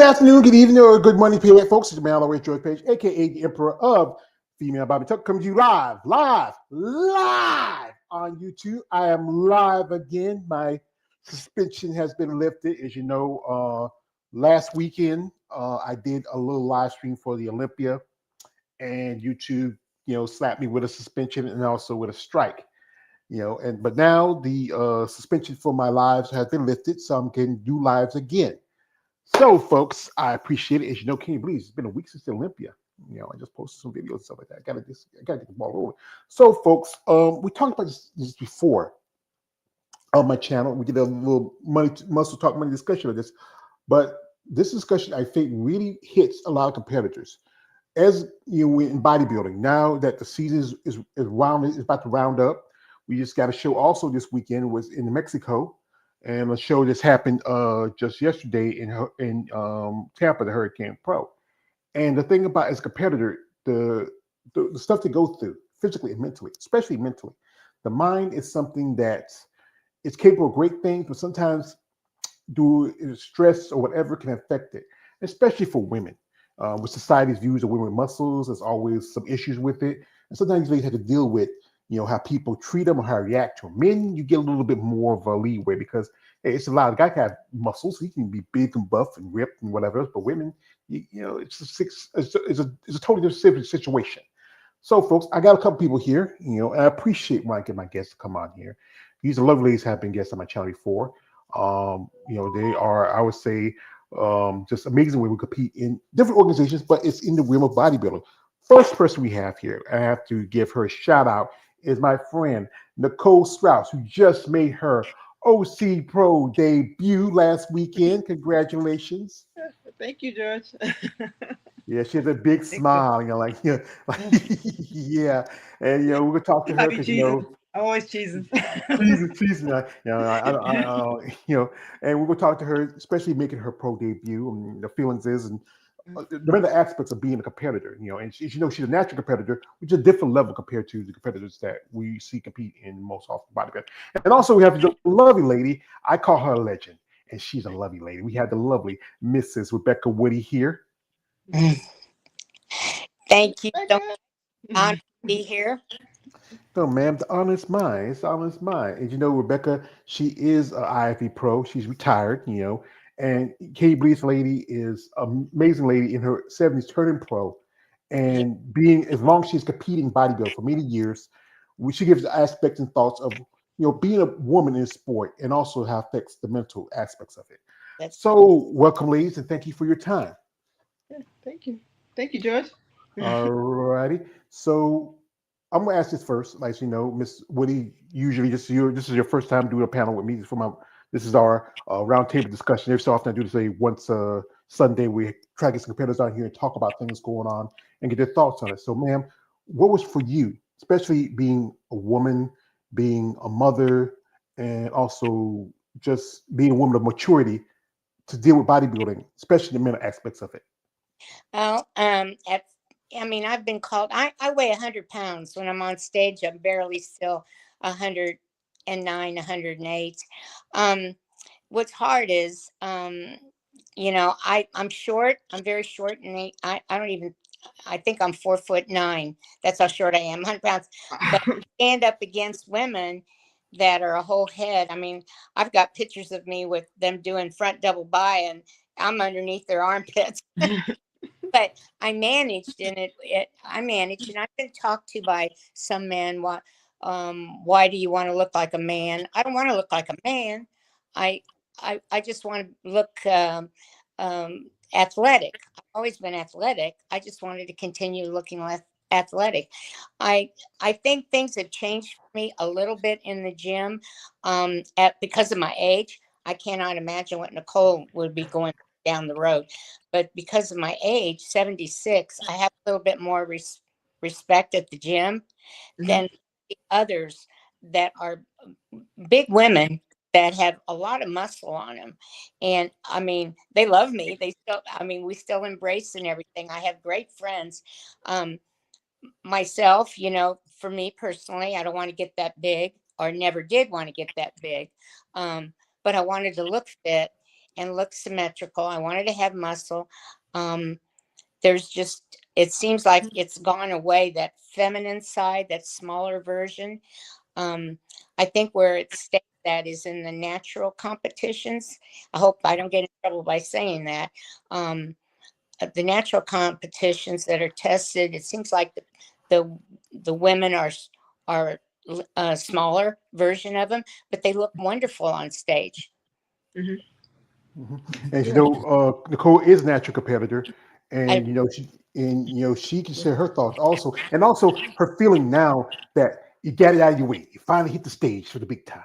afternoon, good evening, or good morning, PA folks. It's man all the way George Page, aka the Emperor of Female Bobby Tuck, comes to you live on YouTube. I am live again. My suspension has been lifted, as you know. Last weekend, I did a little live stream for the Olympia, and YouTube, slapped me with a suspension and also with a strike. But now the suspension for my lives has been lifted, so I'm getting do lives again. So, folks, I appreciate it. As you know, can you believe it's been a week since the Olympia? I just posted some videos and stuff like that. I gotta get the ball rolling. So, folks, we talked about this before on my channel. We did a little muscle talk money discussion of this, but this discussion I think really hits a lot of competitors. As in bodybuilding, now that the season is about to round up, we just got a show also this weekend was in Mexico. And a show just happened just yesterday in Tampa, the Hurricane Pro. And the thing about as a competitor, the stuff to go through physically and mentally, especially mentally, the mind is something that is capable of great things, but sometimes stress or whatever can affect it, especially for women. With society's views of women with muscles, there's always some issues with it, and sometimes they have to deal with how people treat them or how they react to them. Men, you get a little bit more of a leeway because it's a lot of guys have muscles. He can be big and buff and ripped and whatever else. But women, it's a totally different situation. So, folks, I got a couple people here, and I appreciate when I get my guests to come on here. These are lovely ladies have been guests on my channel before. They are, I would say, just amazing when we compete in different organizations, but it's in the realm of bodybuilding. First person we have here, I have to give her a shout out, is my friend Nicole Strauss, who just made her OC Pro debut last weekend. Congratulations. Thank you, George. Yeah, she has a big Thank you. smile, like yeah. And we're gonna talk to I her be because cheesing. I'm always cheesing. she's and we're gonna talk to her, especially making her pro debut and the feelings is and the other aspects of being a competitor, and she's a natural competitor, which is a different level compared to the competitors that we see compete in most often bodybuilding. And also we have the lovely lady, I call her a legend, and she's a lovely lady. We have the lovely Mrs. Rebecca Woody here. Thank you so much. Becca. Honored to be here. No, ma'am, the honor is mine. It's the honor is mine. And Rebecca, she is an IFE pro. She's retired, and Katie Bleach lady is an amazing lady in her 70s turning pro. Yeah. And being, as long as she's competing bodybuilding for many years, she gives the aspects and thoughts of, being a woman in sport and also how it affects the mental aspects of it. That's So, welcome, ladies, and thank you for your time. Yeah, thank you. Thank you, George. All righty. So I'm gonna ask this first. Like Miss Woody, usually this is your first time doing a panel with me. This is our roundtable discussion. Every so often I do this once Sunday. We try to get some competitors out here and talk about things going on and get their thoughts on it. So, ma'am, what was for you, especially being a woman, being a mother, and also just being a woman of maturity to deal with bodybuilding, especially the mental aspects of it? well. I've been called. I weigh 100 pounds. When I'm on stage, I'm barely still 109, 108. Um, what's hard is, I'm short. I'm very short, and I don't even. I think I'm 4'9". That's how short I am, 100 pounds. But stand up against women that are a whole head. I mean, I've got pictures of me with them doing front double bi, and I'm underneath their armpits. But I managed, and I managed, and I've been talked to by some men. Why do you want to look like a man? I don't want to look like a man. I I just want to look athletic. I've always been athletic. I just wanted to continue looking athletic. I I think things have changed for me a little bit in the gym, because of my age. I cannot imagine what Nicole would be going down the road, but because of my age, 76, I have a little bit more respect at the gym than the others that are big women that have a lot of muscle on them. And I mean, they love me. We still embrace and everything. I have great friends. Um, Myself, for me personally, I don't want to get that big, or never did want to get that big. But I wanted to look fit. and look symmetrical. I wanted to have muscle. There's just, it seems like it's gone away, that feminine side, that smaller version. I think where it stays at is in the natural competitions. I hope I don't get in trouble by saying that. The natural competitions that are tested, it seems like the women are a smaller version of them, but they look wonderful on stage. Hmm. And Nicole is a natural competitor, I and she can share her thoughts also, and also her feeling now that you got it out of your way. You finally hit the stage for the big time.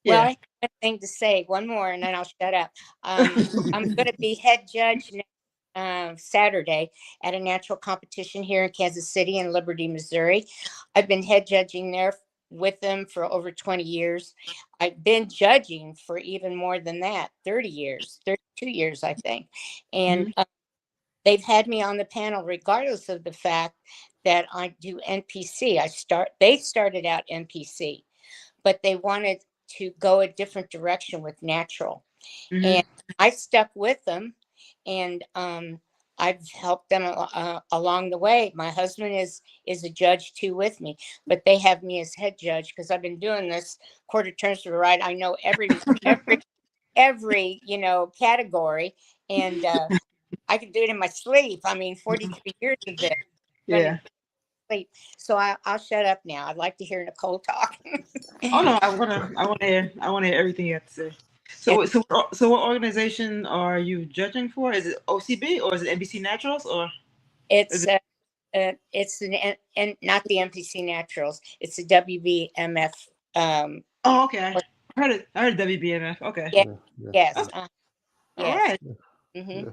Well, Yeah. I have one thing to say, one more, and then I'll shut up. I'm going to be head judge next Saturday at a natural competition here in Kansas City and Liberty, Missouri. I've been head judging there with them for over 20 years. I've been judging for even more than that, 30 years, 32 years, I think. And Mhm. they've had me on the panel regardless of the fact that I do NPC. They started out NPC, but they wanted to go a different direction with natural. Mhm. And I stuck with them, and I've helped them along the way. My husband is a judge too with me, but they have me as head judge because I've been doing this quarter turns to the right. I know every category, and I can do it in my sleep. I mean, 43 years of this. Done it in Yeah. sleep. So I'll shut up now. I'd like to hear Nicole talk. Oh no, I want to hear everything you have to say. Yeah, So what organization are you judging for? Is it OCB or is it NBC Naturals or is it's it? it's and not the MPC Naturals. It's the WBMF. Um, Oh, okay. or, I heard it. I heard WBMF. Okay. yeah, Yeah, yeah, yes, Okay. All yes. right. Hmm. yeah.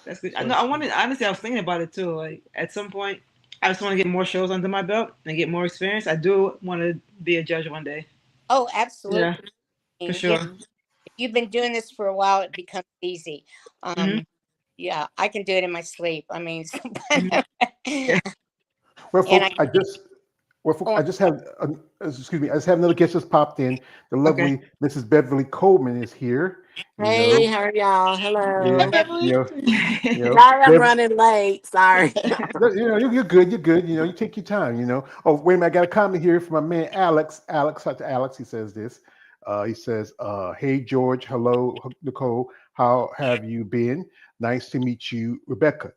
That's good. I So, know. I wanted. Honestly, I was thinking about it too. Like at some point, I just want to get more shows under my belt and get more experience. I do want to be a judge one day. Oh, Yeah, absolutely. I for mean, sure. if you've been doing this for a while, it becomes easy. Hmm. Yeah, I can do it in my sleep. I mean, Hmm. and Yeah. well, I folks, oh, I just have, excuse me, I just have another guest just popped in. The Okay. lovely Mrs. Beverly Coleman is here. You Hey, know, how are y'all? Hi, yeah, Hello. Beverly. Sorry I'm Bev, running late. Sorry. no, you're good. You're good. You take your time. Oh, wait a minute. I got a comment here from my man Alex. Alex. He says this. He says, "Hey George, hello Nicole. How have you been? Nice to meet you, Rebecca.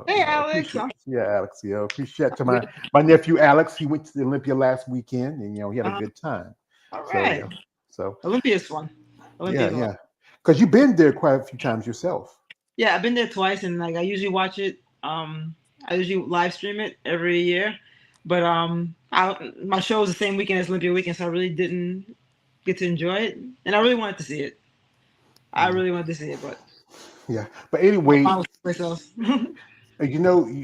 Hey, Alex. Appreciate. Yeah, Alex. Appreciate to great. my nephew Alex. He went to the Olympia last weekend, and he had a Uh, good time. all So right. so Olympia's fun. yeah, Olympia's a lot. yeah. Because you've been there quite a few times yourself. Yeah, I've been there twice, and like I usually watch it. I usually live stream it every year, but my show was the same weekend as Olympia weekend, so I really didn't get to enjoy it, and I really wanted to see it. I Yeah, really wanted to see it, but yeah. But my anyway, mom was someplace else.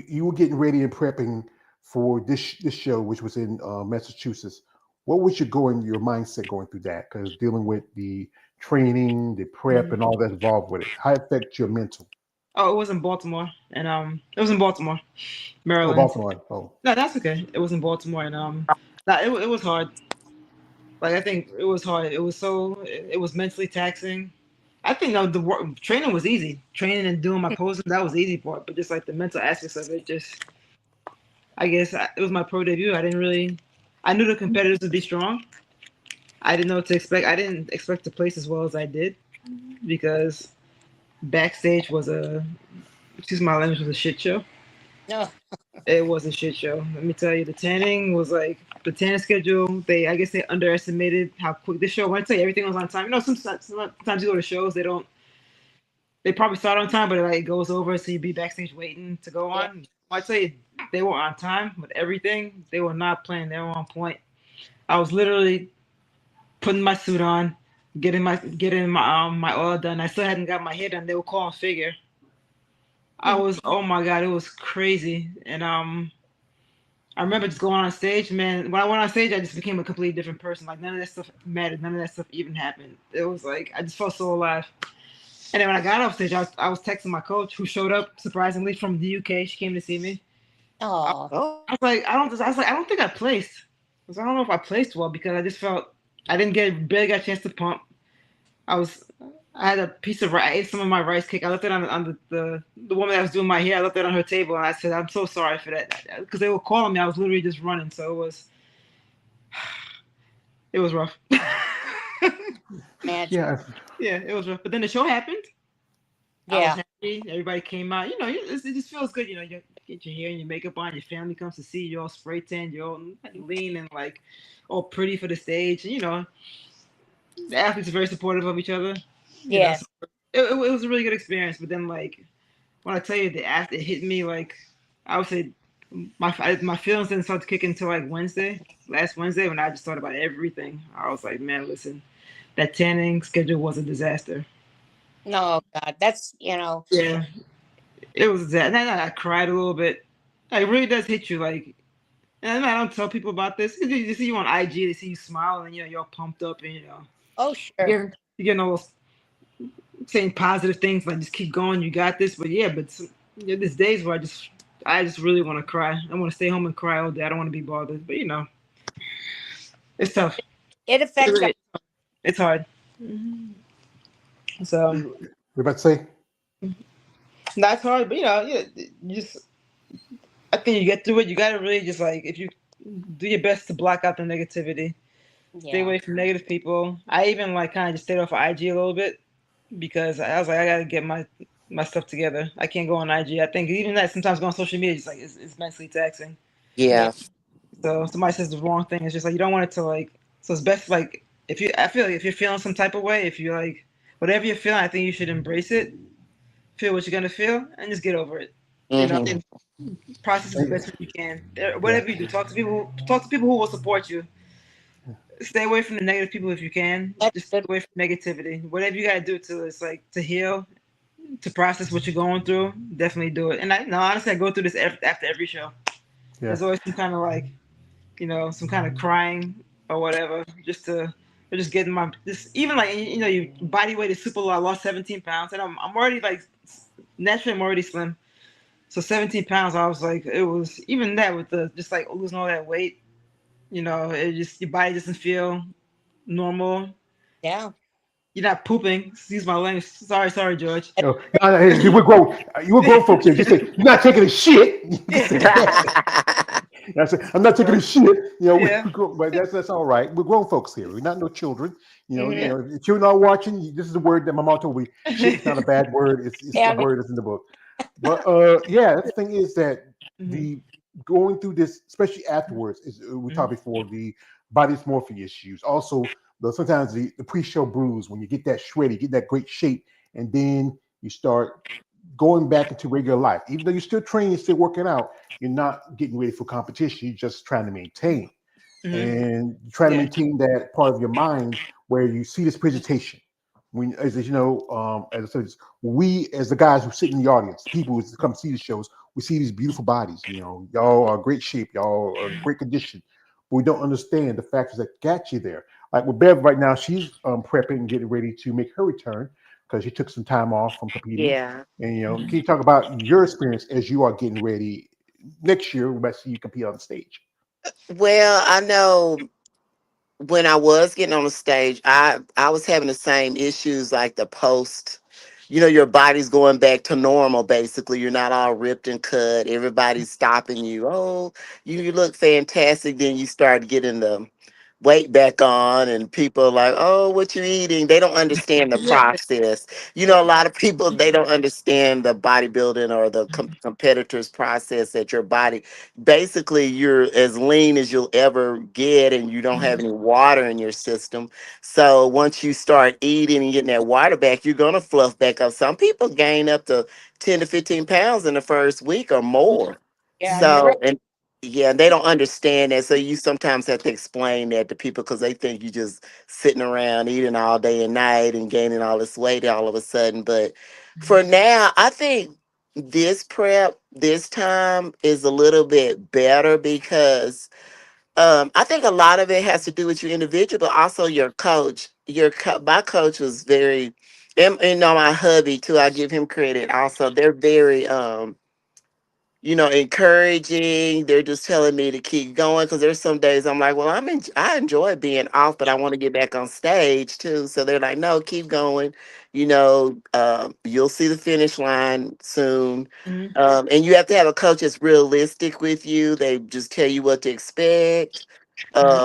you were getting ready and prepping for this show, which was in Massachusetts. What was your mindset going through that? Because dealing with the training, the prep, Mhm. and all that's involved with it, how it affect your mental? Oh, it was in Baltimore, and it was in Baltimore, Oh, Maryland. Baltimore. Oh, No, that's okay. It was in Baltimore, and it was hard. Like I think it was hard. It was mentally taxing. I think the work, training was easy. Training and doing my posing, that was the easy part. But just like the mental aspects of it, it was my pro debut. I knew the competitors would be strong. I didn't know what to expect. I didn't expect to place as well as I did because backstage excuse my language, was a shit show. No, It was a shit show. Let me tell you, the tanning schedule. I guess they underestimated how quick this show. When I tell you everything was on time, sometimes you go to shows they don't. They probably start on time, but it goes over, so you be backstage waiting to go yeah. on. When I tell you they were on time with everything. They were not playing. They were on point. I was literally putting my suit on, getting my oil done. I still hadn't got my hair done. They were calling figure. Oh my god, it was crazy. And I remember just going on stage, man. When I went on stage, I just became a completely different person. Like none of that stuff mattered. None of that stuff even happened. It was like I just felt so alive. And then when I got off stage, I was texting my coach, who showed up surprisingly from the UK. She came to see me. I, Oh, I was like, I don't think I placed. I don't know if I placed well because I just felt I didn't barely got a chance to pump. I was I had a piece of rice. I ate some of my rice cake. I left it on the woman that was doing my hair. I left it on her table, and I said, "I'm so sorry for that," because they were calling me. I was literally just running, so it was rough. Imagine. Yeah, Yeah, it was rough. But then the show happened. I was Yeah. happy. Everybody came out. It just feels good. You get your hair and your makeup on. Your family comes to see you all spray tan. You're all lean and like all pretty for the stage. And the athletes are very supportive of each other. So Yes. it was a really good experience. But then like when I tell you it hit me like I would say my feelings didn't start to kick until like last Wednesday when I just thought about everything. I was like, man, listen, that tanning schedule was a disaster. No, God, that's Yeah, it was that. And then I cried a little bit. Like, it really does hit you. Like, and I don't tell people about this. They see you on IG, they see you smile, and you're all pumped up, and oh sure. you're getting all saying positive things like just keep going, you got this. But yeah, there's days where I just really want to cry. I want to stay home and cry all day. I don't want to be bothered. But it's tough. It It affects. really, it's hard. So we're about to say. that's hard. But yeah, you just I think you get through it. You gotta really just like if you do your best to block out the negativity. Stay Yeah. away from negative people. I even like kind of just stayed off of IG a little bit because I was like, I gotta get my stuff together. I can't go on IG. I think even that sometimes going on social media is like it's mentally taxing. Yeah. Yeah. So somebody says the wrong thing, it's just like you don't want it to like. So it's best like I feel like if you're feeling some type of way, if you like whatever you're feeling, I think you should embrace it. Feel what you're gonna feel and just get over it. Hmm. Process it the best way you can. Yeah, Whatever you do, talk to people. Talk to people who will support you. Stay away from the negative people if you can. That's Just stay good. away from negativity. Whatever you gotta do to it's like to heal, to process what you're going through. Definitely do it. And I no honestly, I go through this after every show. yeah. There's always some kind of like some kind of crying or whatever, or just getting my just even like your body weight is super low. I lost 17 pounds, and I'm already like naturally I'm already slim. So 17 pounds, I was like, it was even that with the just like losing all that weight. It just your body doesn't feel normal. Yeah. You're not pooping. Excuse my language. Sorry, George. Hey, we're grown. You were grown folks here. Just say you're not taking a shit. You just say that. I say I'm not taking a shit. Yeah, But that's all right. We're grown folks here. We're not no children. Hmm. yeah. If children are watching, this is the word that my mom told me. Shit is not a bad word. It's a Yeah. word that's in the book. But yeah, the thing is that Mhm, the going through this, especially afterwards, is we mhm, talked before the body dysmorphia issues. Also, sometimes the pre-show blues when you get that shredded, get that great shape, and then you start going back into regular life. Even though you're still training, still working out, you're not getting ready for competition. You're just trying to maintain mhm. and try to Yeah. maintain that part of your mind where you see this presentation. When, as you know, as I said, we as the guys who sit in the audience, people who come see the shows, we see these beautiful bodies. Y'all are great shape, y'all are in great condition, but we don't understand the factors that got you there. Like with Bev right now, she's prepping and getting ready to make her return because she took some time off from competing. Yeah. And Mhm. can you talk about your experience as you are getting ready next year? We might see you compete on the stage. Well, I know when I was getting on the stage, I was having the same issues like the post. Your body's going back to normal basically. You're not all ripped and cut. Everybody's stopping you. Oh, you look fantastic. Then you start getting the weight back on and people are like, oh, what you eating? They don't understand the Yeah. process. Yeah. A lot of people, they don't understand the bodybuilding or the competitors process that your body, basically you're as lean as you'll ever get and you don't have Mhm. any water in your system. So once you start eating and getting that water back, you're going to fluff back up. Some people gain up to 10 to 15 pounds in the first week or more. Yeah. Mhm. Correct. So, and yeah, they don't understand that. So you sometimes have to explain that to people because they think you just sitting around eating all day and night and gaining all this weight all of a sudden. But for now, I think this prep this time is a little bit better because I think a lot of it has to do with your individual, but also your coach. My coach was very, and my hubby too. I give him credit. Also, they're very encouraging. They're just telling me to keep going because there's some days I'm like, well, I enjoy being off, but I want to get back on stage too. So they're like, no, keep going. You'll see the finish line soon. Mhm. And you have to have a coach that's realistic with you. They just tell you what to expect. Mhm.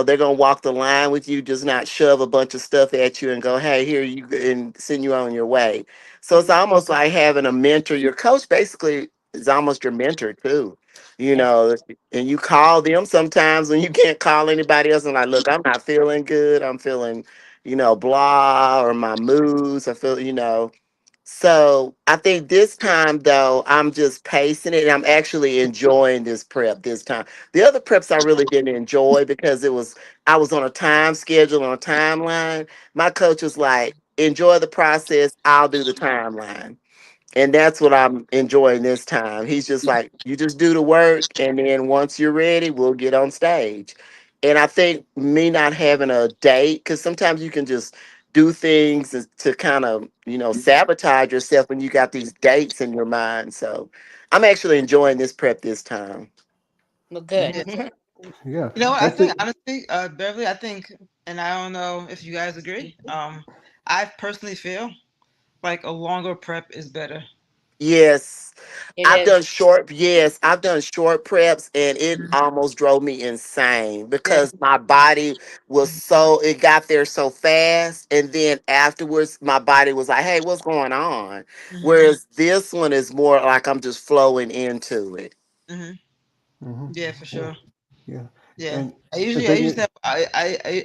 They're gonna walk the line with you, just not shove a bunch of stuff at you and go, hey, here you go," and send you on your way. So it's Mhm. almost like having a mentor. Your coach basically is almost your mentor too, you Yeah. know. And you call them sometimes when you can't call anybody else and like, look, I'm not feeling good. I'm feeling, blah, or my moods. I feel. So I think this time though, I'm just pacing it and I'm actually enjoying this prep this time. The other preps I really didn't enjoy because I was on a time schedule, on a timeline. My coach was like, enjoy the process, I'll do the timeline. And that's what I'm enjoying this time. He's just like, you just do the work, and then once you're ready, we'll get on stage. And I think me not having a date, because sometimes you can just do things to kind of, sabotage yourself when you got these dates in your mind. So I'm actually enjoying this prep this time. Well, Mhm. Yeah. good. Yeah, You know what? I that's it. think honestly, Beverly, I think, and I don't know if you guys agree. I personally feel like a longer prep is better. Yes. It is. I've done short preps and it Mhm. almost drove me insane Yeah. because my body it got there so fast. And then afterwards, my body was like, hey, what's going on? Hmm. Whereas this one is more like I'm just flowing into it. Hmm. Hmm. Yeah, for Yeah, sure. yeah. Yeah. And I the usually, I thing usually, is, say,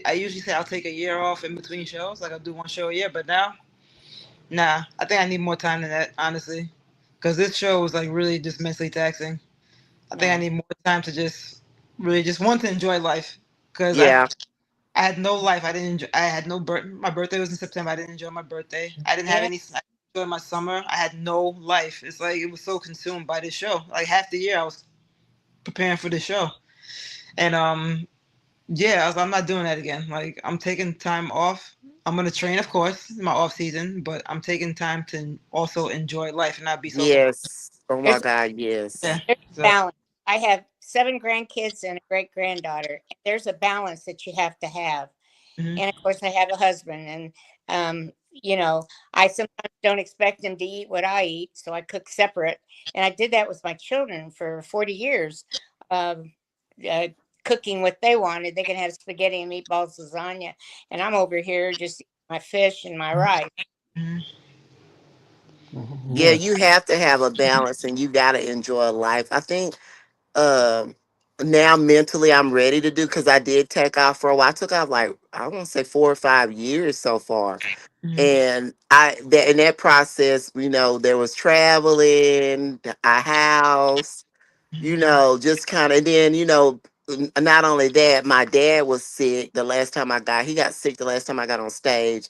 I usually say I'll take a year off in between shows. Like I'll do one show a year. But now, nah, I think I need more time than that, honestly, because this show was like really just mentally taxing. I think I Yeah. need more time to just really just want to enjoy life, because Yeah. I had no life. I didn't enjoy. I had no birth. My birthday was in September. I didn't enjoy my birthday. I didn't have Yeah. any. I didn't enjoy my summer. I had no life. It's like it was so consumed by this show. Like half the year I was preparing for the show, and yeah, I'm not doing that again. Like I'm taking time off. I'm gonna train, of course, in my off season, but I'm taking time to also enjoy life and not be so consumed. Yes. Oh my There's God. Yeah. Yes. there's a So. balance. I have 7 grandkids and a great granddaughter. There's a balance that you have to have. Mhm. And of course, I have a husband, and I sometimes don't expect him to eat what I eat, so I cook separate. And I did that with my children for 40 years, um, uh, cooking what they wanted. They can have spaghetti and meatballs, lasagna, and I'm over here just eating my fish and my rice. Mhm. mhm, Yeah, yeah, you have to have a balance and you got to enjoy life. I think um now mentally I'm ready to do because I did take off for a while. I took off like I want to say 4 or 5 years so far. Mhm. And in that process, there was traveling, a house, just kind of, and then, not only that, my dad was sick he got sick the last time I got on stage,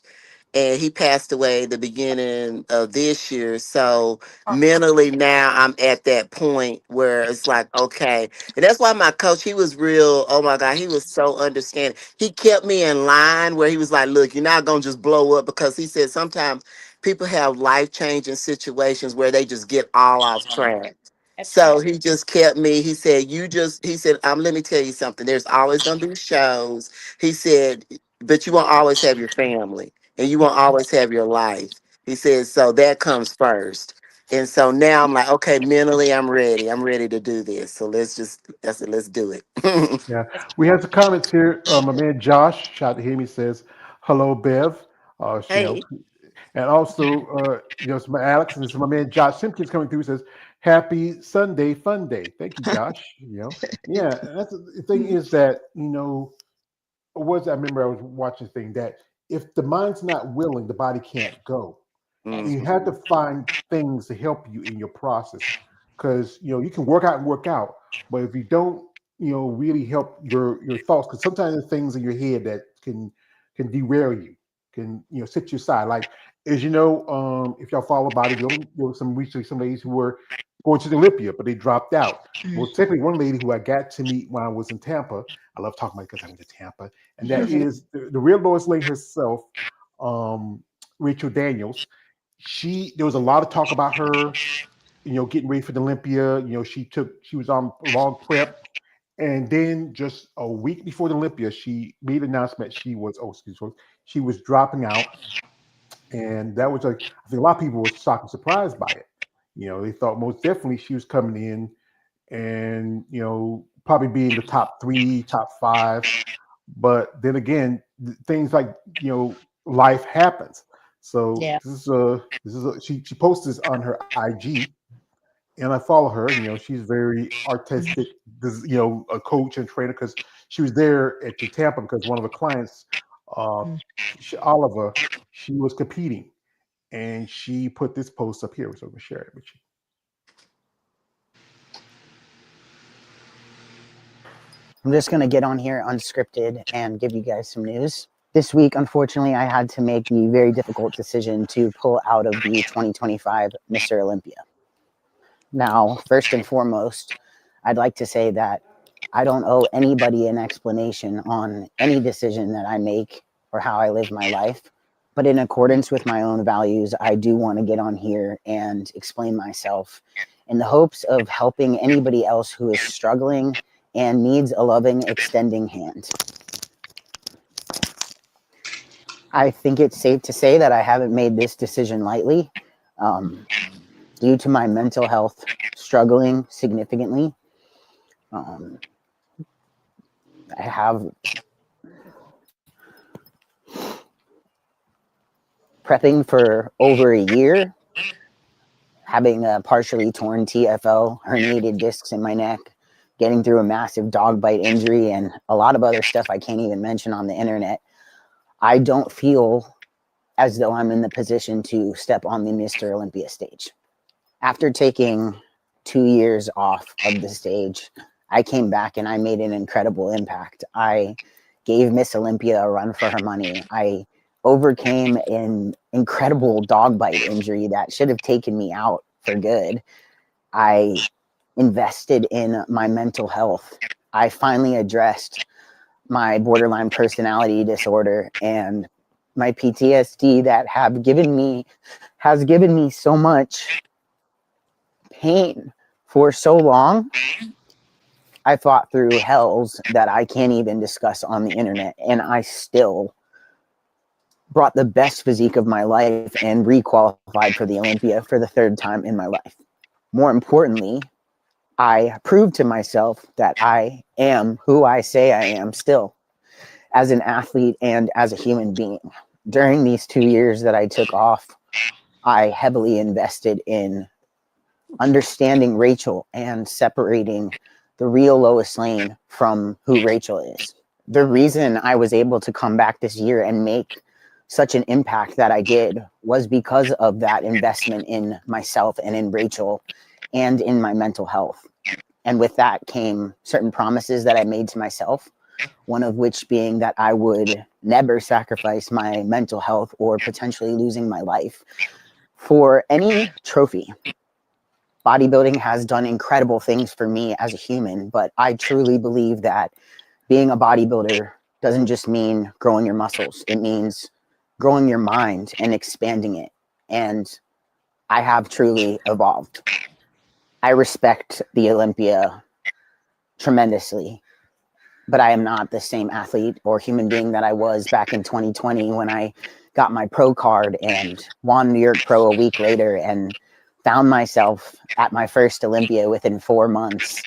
and he passed away the beginning of this year. So mentally now I'm at that point where it's like, okay. And that's why my coach, he was real, oh my God, he was so understanding. He kept me in line where he was like, look, you're not gonna just blow up, because he said sometimes people have life-changing situations where they just get all off track. That's So right. he just kept me. He said, let me tell you something. There's always gonna be shows. He said, but you won't always have your family and you won't always have your life. He says, so that comes first. And so now I'm like, okay, mentally I'm ready. I'm ready to do this. So I said, let's do it. yeah. That's We have some comments here. My man Josh, shout out to him. He says, "Hello, Bev." Hey. And also, it's my Alex, and this is my man Josh Simpkins coming through. Says, "Happy Sunday, fun day." Thank you, Josh. Yeah. And that's the thing is that I remember I was watching this thing that if the mind's not willing, the body can't go. that's You Mhm. have to find things to help you in your process, because you can work out, but if you don't really help your thoughts, because sometimes there's things in your head that can derail you, can sit you aside. Like, as if y'all follow bodybuilding, there was some recently some ladies who were going to the Olympia, but they dropped out. Mhm. Well, technically one lady who I got to meet when I was in Tampa, I love talking about it because I went to Tampa, and that is the real Lois Lane herself, um, Rachel Daniels. There was a lot of talk about her, getting ready for the Olympia. She was on long prep, and then just a week before the Olympia, she made an announcement she was dropping out, and that was like, I think a lot of people were shocked and surprised by it. They thought most definitely she was coming in and probably be in the top 3, top 5. But then again, things like life happens. So Yeah. she posts this on her IG, and I follow her. She's very artistic. A coach and trainer, because she was there at the Tampa because one of the clients, uh, Oliver, she was competing, and she put this post up here. So I'm gonna share it with you. I'm just going to get on here unscripted and give you guys some news. This week, unfortunately, I had to make the very difficult decision to pull out of the 2025 Mr. Olympia. Now, first and foremost, I'd like to say that I don't owe anybody an explanation on any decision that I make or how I live my life. But in accordance with my own values, I do want to get on here and explain myself in the hopes of helping anybody else who is struggling and needs a loving, extending hand. I think it's safe to say that I haven't made this decision lightly. Due to my mental health struggling significantly, I have prepping for over a year, having a partially torn TFO, herniated discs in my neck, getting through a massive dog bite injury, and a lot of other stuff I can't even mention on the internet. I don't feel as though I'm in the position to step on the Mr. Olympia stage. After taking 2 years off of the stage, I came back and I made an incredible impact. I gave Miss Olympia a run for her money. I overcame an incredible dog bite injury that should have taken me out for good. I invested in my mental health. I finally addressed my borderline personality disorder and my PTSD that has given me so much pain for so long. I fought through hells that I can't even discuss on the internet, and I still brought the best physique of my life and re-qualified for the Olympia for the 3rd time in my life. More importantly, I proved to myself that I am who I say I am still, as an athlete and as a human being. During these 2 years that I took off, I heavily invested in understanding Rachel and separating the real Lois Lane from who Rachel is. The reason I was able to come back this year and make such an impact that I did was because of that investment in myself and in Rachel and in my mental health. And with that came certain promises that I made to myself, one of which being that I would never sacrifice my mental health or potentially losing my life for any trophy. Bodybuilding has done incredible things for me as a human, but I truly believe that being a bodybuilder doesn't just mean growing your muscles. It means growing your mind and expanding it. And I have truly evolved. I respect the Olympia tremendously, but I am not the same athlete or human being that I was back in 2020 when I got my pro card and won New York Pro a week later and found myself at my first Olympia within 4 months,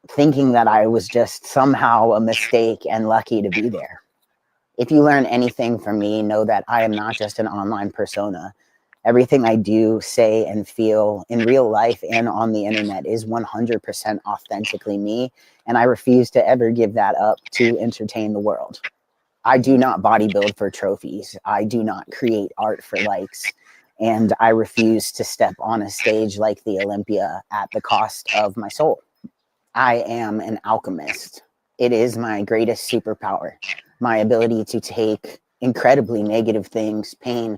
thinking that I was just somehow a mistake and lucky to be there. If you learn anything from me, know that I am not just an online persona. Everything I do, say, and feel in real life and on the internet is 100% authentically me, and I refuse to ever give that up to entertain the world. I do not bodybuild for trophies. I do not create art for likes. And I refuse to step on a stage like the Olympia at the cost of my soul. I am an alchemist. It is my greatest superpower, my ability to take incredibly negative things, pain,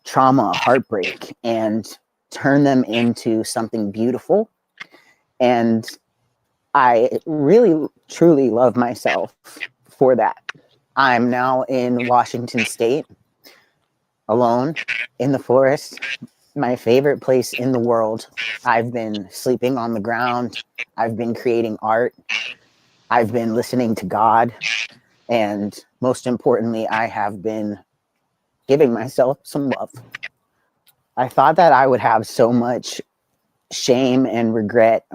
trauma, heartbreak, and turn them into something beautiful. And I really, truly love myself for that. I'm now in Washington State, alone in the forest, my favorite place in the world. I've been sleeping on the ground. I've been creating art. I've been listening to God. And most importantly, I have been giving myself some love. I thought that I would have so much shame and regret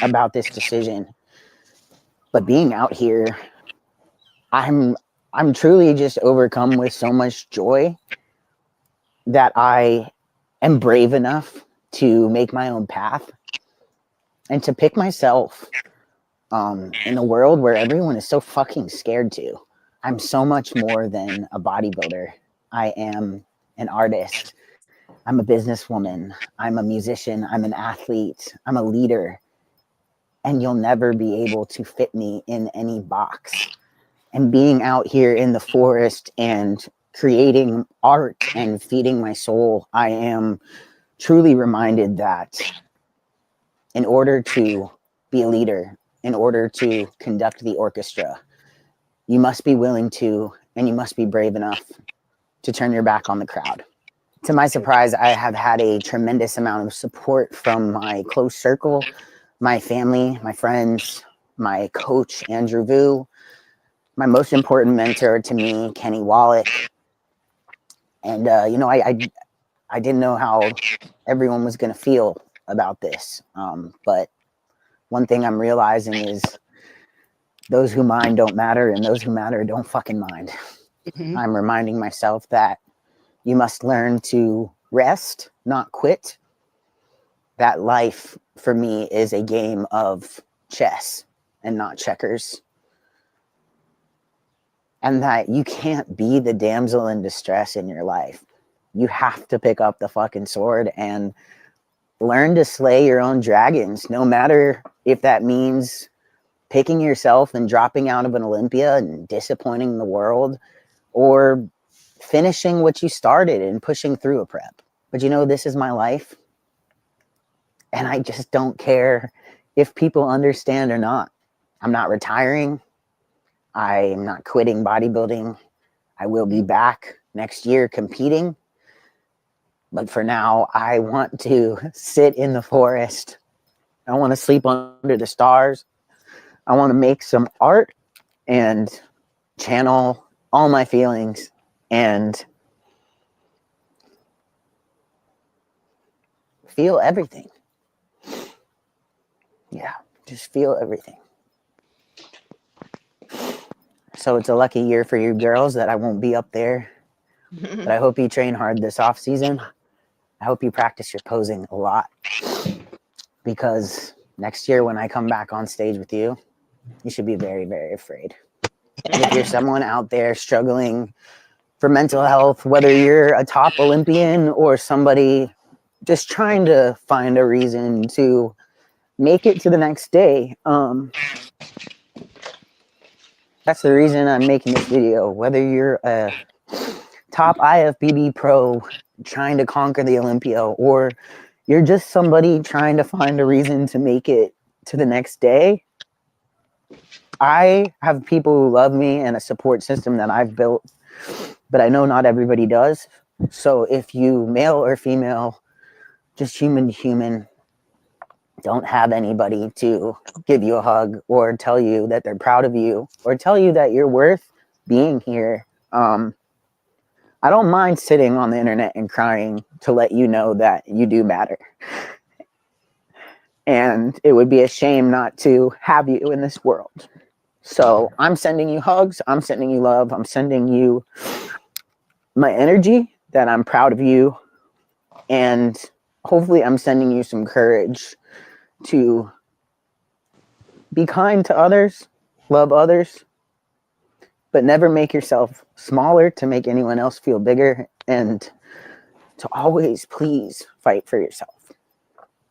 about this decision. But being out here, I'm truly just overcome with so much joy that I am brave enough to make my own path and to pick myself in a world where everyone is so fucking scared to. I'm so much more than a bodybuilder. I am an artist. I'm a businesswoman. I'm a musician. I'm an athlete. I'm a leader. And you'll never be able to fit me in any box. And being out here in the forest and creating art and feeding my soul, I am truly reminded that in order to be a leader, in order to conduct the orchestra, you must be willing to, and you must be brave enough to turn your back on the crowd. To my surprise, I have had a tremendous amount of support from my close circle, my family, my friends, my coach, Andrew Vu, my most important mentor to me, Kenny Wallach. And, I didn't know how everyone was going to feel about this. But one thing I'm realizing is those who mind don't matter, and those who matter don't fucking mind. Mhm. I'm reminding myself that you must learn to rest, not quit. That life for me is a game of chess and not checkers. And that you can't be the damsel in distress in your life. You have to pick up the fucking sword and learn to slay your own dragons, no matter if that means picking yourself and dropping out of an Olympia and disappointing the world, or finishing what you started and pushing through a prep. But this is my life. And I just don't care if people understand or not. I'm not retiring. I'm not quitting bodybuilding. I will be back next year competing. But for now, I want to sit in the forest. I want to sleep under the stars. I want to make some art and channel all my feelings and feel everything. Yeah, just feel everything. So it's a lucky year for you girls that I won't be up there. But I hope you train hard this off season. I hope you practice your posing a lot, because next year when I come back on stage with you, you should be very, very afraid. And if you're someone out there struggling for mental health, whether you're a top Olympian or somebody just trying to find a reason to make it to the next day, that's the reason I'm making this video. Whether you're a top IFBB pro trying to conquer the Olympia, or you're just somebody trying to find a reason to make it to the next day, I have people who love me and a support system that I've built, but I know not everybody does. So if you, male or female, just human to human, don't have anybody to give you a hug or tell you that they're proud of you or tell you that you're worth being here, I don't mind sitting on the internet and crying to let you know that you do matter. And it would be a shame not to have you in this world. So I'm sending you hugs. I'm sending you love. I'm sending you my energy, that I'm proud of you. And hopefully I'm sending you some courage to be kind to others, love others, but never make yourself smaller to make anyone else feel bigger, and to always please fight for yourself.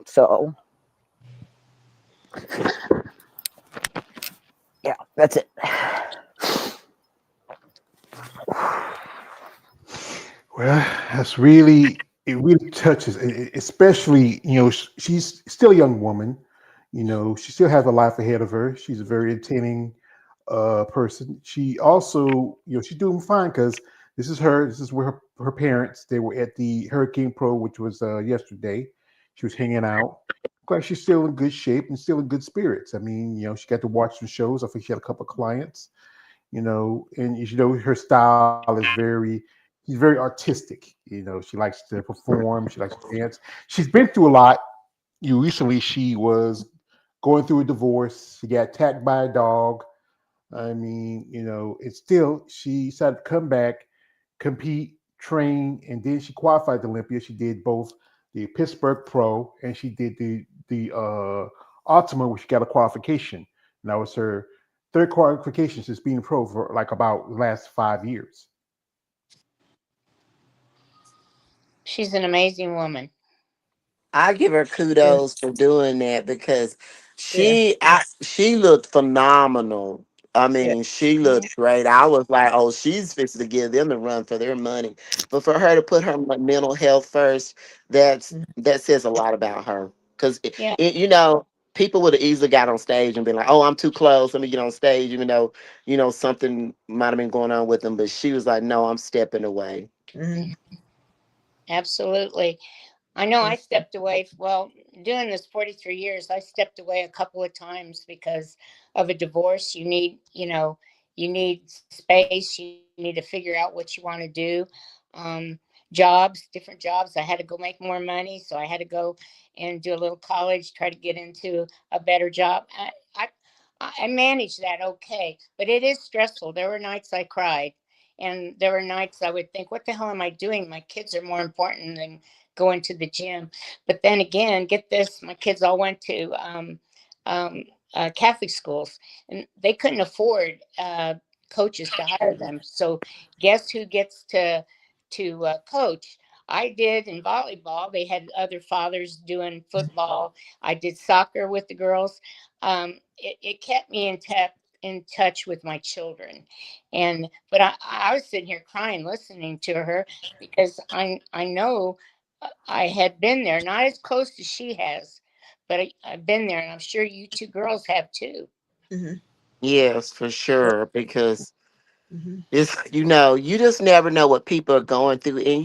So yeah, that's it. Well, it really touches, especially, she's still a young woman. She still has a life ahead of her. She's a very entertaining person. She also, she's doing fine because this is where her parents. They were at the Hurricane Pro, which was yesterday. She was hanging out. Like she's still in good shape and still in good spirits. I mean, she got to watch some shows. I think she had a couple of clients. And her style is she's very artistic. She likes to perform. She likes to dance. She's been through a lot. Recently she was going through a divorce. She got attacked by a dog. I mean, it's still she decided to come back, compete, train, and then she qualified to Olympia. She did both the Pittsburgh Pro and she did the Ultima, where she got a qualification. And that was her third qualification since being pro for like about the last 5 years. She's an amazing woman. I give her Yeah. kudos for doing that because Yeah. she looked phenomenal. I Yeah. mean, she Mhm. looked great. I was like, oh, she's fixing to give them the run for their money. But for her to put her mental health first, Mhm. that says a lot about her. Because Yeah. people would have easily got on stage and been like, oh, I'm too close. Let me get on stage, even though something might have been going on with them. But she was like, no, I'm stepping away. Mhm. Mhm. Absolutely. I know I stepped away. Well, doing this 43 years, I stepped away a couple of times because of a divorce. You need space. You need to figure out what you want to do. Um, Jobs, different jobs. I had to go make more money. So I had to go and do a little college, try to get into a better job. I managed that okay, but it is stressful. There were nights I cried. And there were nights I would think, what the hell am I doing? My kids are more important than going to the gym. But then again, get this, my kids all went to um, Catholic schools, and they couldn't afford coaches to hire them. So guess who gets to coach? I did in volleyball. They had other fathers doing football. I did soccer with the girls. It kept me in touch with my children, but I was sitting here crying listening to her because I know I had been there, not as close as she has, but I've been there, and I'm sure you two girls have too. Mhm. Yes, for sure. Because Mhm. it's, you just never know what people are going through. And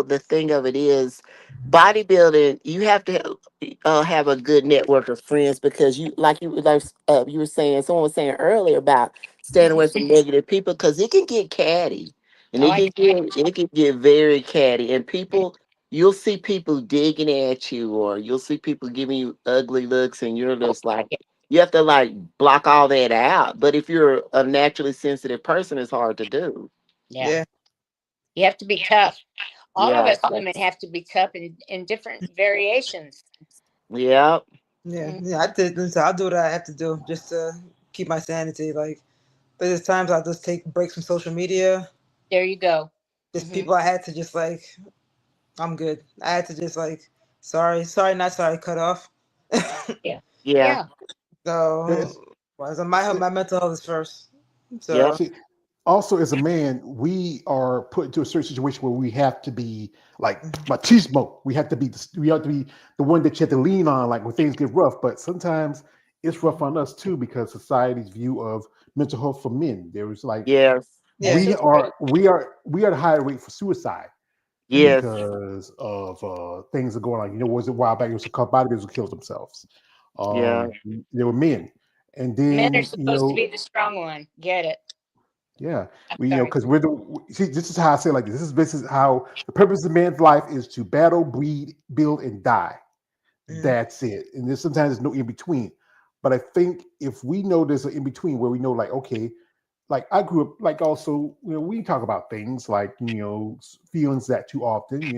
the thing of it is, bodybuilding, you have to have a good network of friends because you were saying, someone was saying earlier about staying Mhm. away from negative people because it can get catty. And Oh, I it can get very catty. And you'll see people digging at you, or you'll see people giving you ugly looks, and you're just like, yeah, you have to like block all that out. But if you're a naturally sensitive person, it's hard to do. yeah. Yeah. You have to be tough. All of Yeah. us women have to be tough in different variations. Yep. Yeah. Mm, Yeah. I did. So I'll do what I have to do just to keep my sanity. Like there's times I'll just take breaks from social media. there you go. There's Hmm. people I had to just like, I'm good. I had to just like, sorry, sorry, not sorry, cut off. Yeah, Yeah. yeah, Yes. So, well, so my mental health is first. Yep. So, See, also as a man, we are put into a certain situation where we have to be like mhm. machismo. We have to be the one that you have to lean on, like when things get rough. But sometimes it's rough on us too because society's view of mental health for men. There was like Yes. that's Yeah. so true. we are the higher rate for suicide Hmm. Yes. because of things that are going on. Was it a while back? It was a couple bodybuilders who killed themselves. Yeah. They were men, and Men are then supposed to be the strong one. Get it? yeah, I'm sorry. because see, this is how I say it like this. This is how the purpose of man's life is to battle, breed, build, and die. Hmm. That's it. And there's sometimes there's no in between. But I think if we know there's an in between where we know, like, okay, like I grew up, like also, we talk about things like, feelings that too often,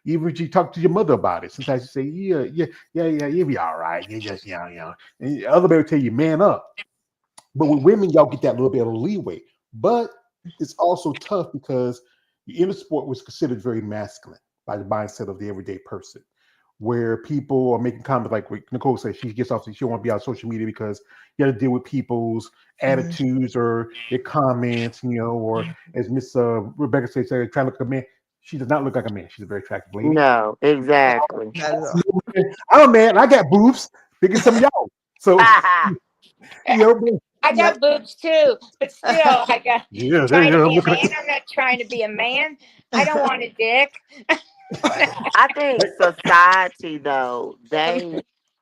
even if you talk to your mother about it, sometimes you say, yeah, yeah, yeah, yeah, you'll be all right. You just, and the other people tell you, man up. But with women, y'all get that little bit of leeway. But it's also tough because the inner sport was considered very masculine by the mindset of the everyday person, where people are making comments like what Nicole said, she gets off, she don't want to be on social media because you got to deal with people's Hmm. attitudes or their comments, or as Miss Rebecca said, trying to look like a man. She does not look like a man. She's a very attractive lady. No, exactly. Not at all. I'm a man. I got boobs bigger than some of y'all. So, you know, I Yep. got boobs too, but still, I got Yeah, there trying you to go. I'm be a looking man. I'm not trying to be a man. I don't want a dick. I think at. society though,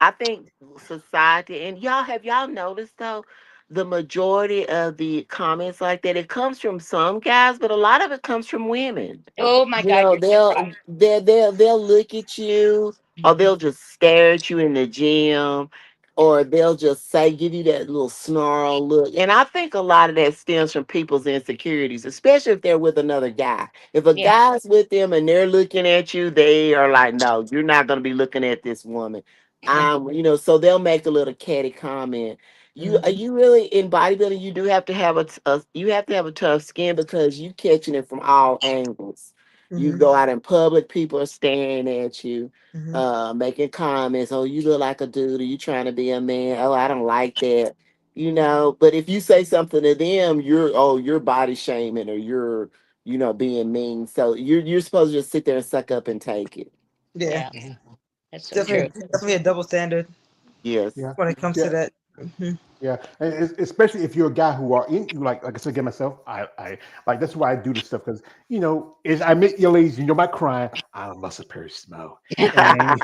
I think society and y'all have y'all noticed though, the majority of the comments like that, it comes from some guys, but a lot of it comes from women. Oh my You God, know, you're so right. they'll look at you, or they'll just stare at you in the gym, or they'll just say give you that little snarl look. And I think a lot of that stems from people's insecurities, especially if they're with another guy. If a Yeah. guy's with them and they're looking at you, they are like, no, you're not gonna be looking at this woman. So they'll make a little catty comment. You really in bodybuilding, you do have to have you have to have a tough skin because you catching it from all angles. You Mm-hmm. go out in public, people are staring at you, Mm-hmm. making comments. Oh, you look like a dude. Are you trying to be a man? Oh, I don't like that. But if you say something to them, you're body shaming or you're, being mean. So you're supposed to just sit there and suck up and take it. Yeah. Yeah, Mhm. that's so true. Definitely a double standard Yes. Yeah, when it comes to yeah. that. Hmm. Yeah, and especially if you're a guy who are in like I said again myself, I like that's why I do this stuff because is I meet your ladies, my crying, I'm a muscle Perry Smo, and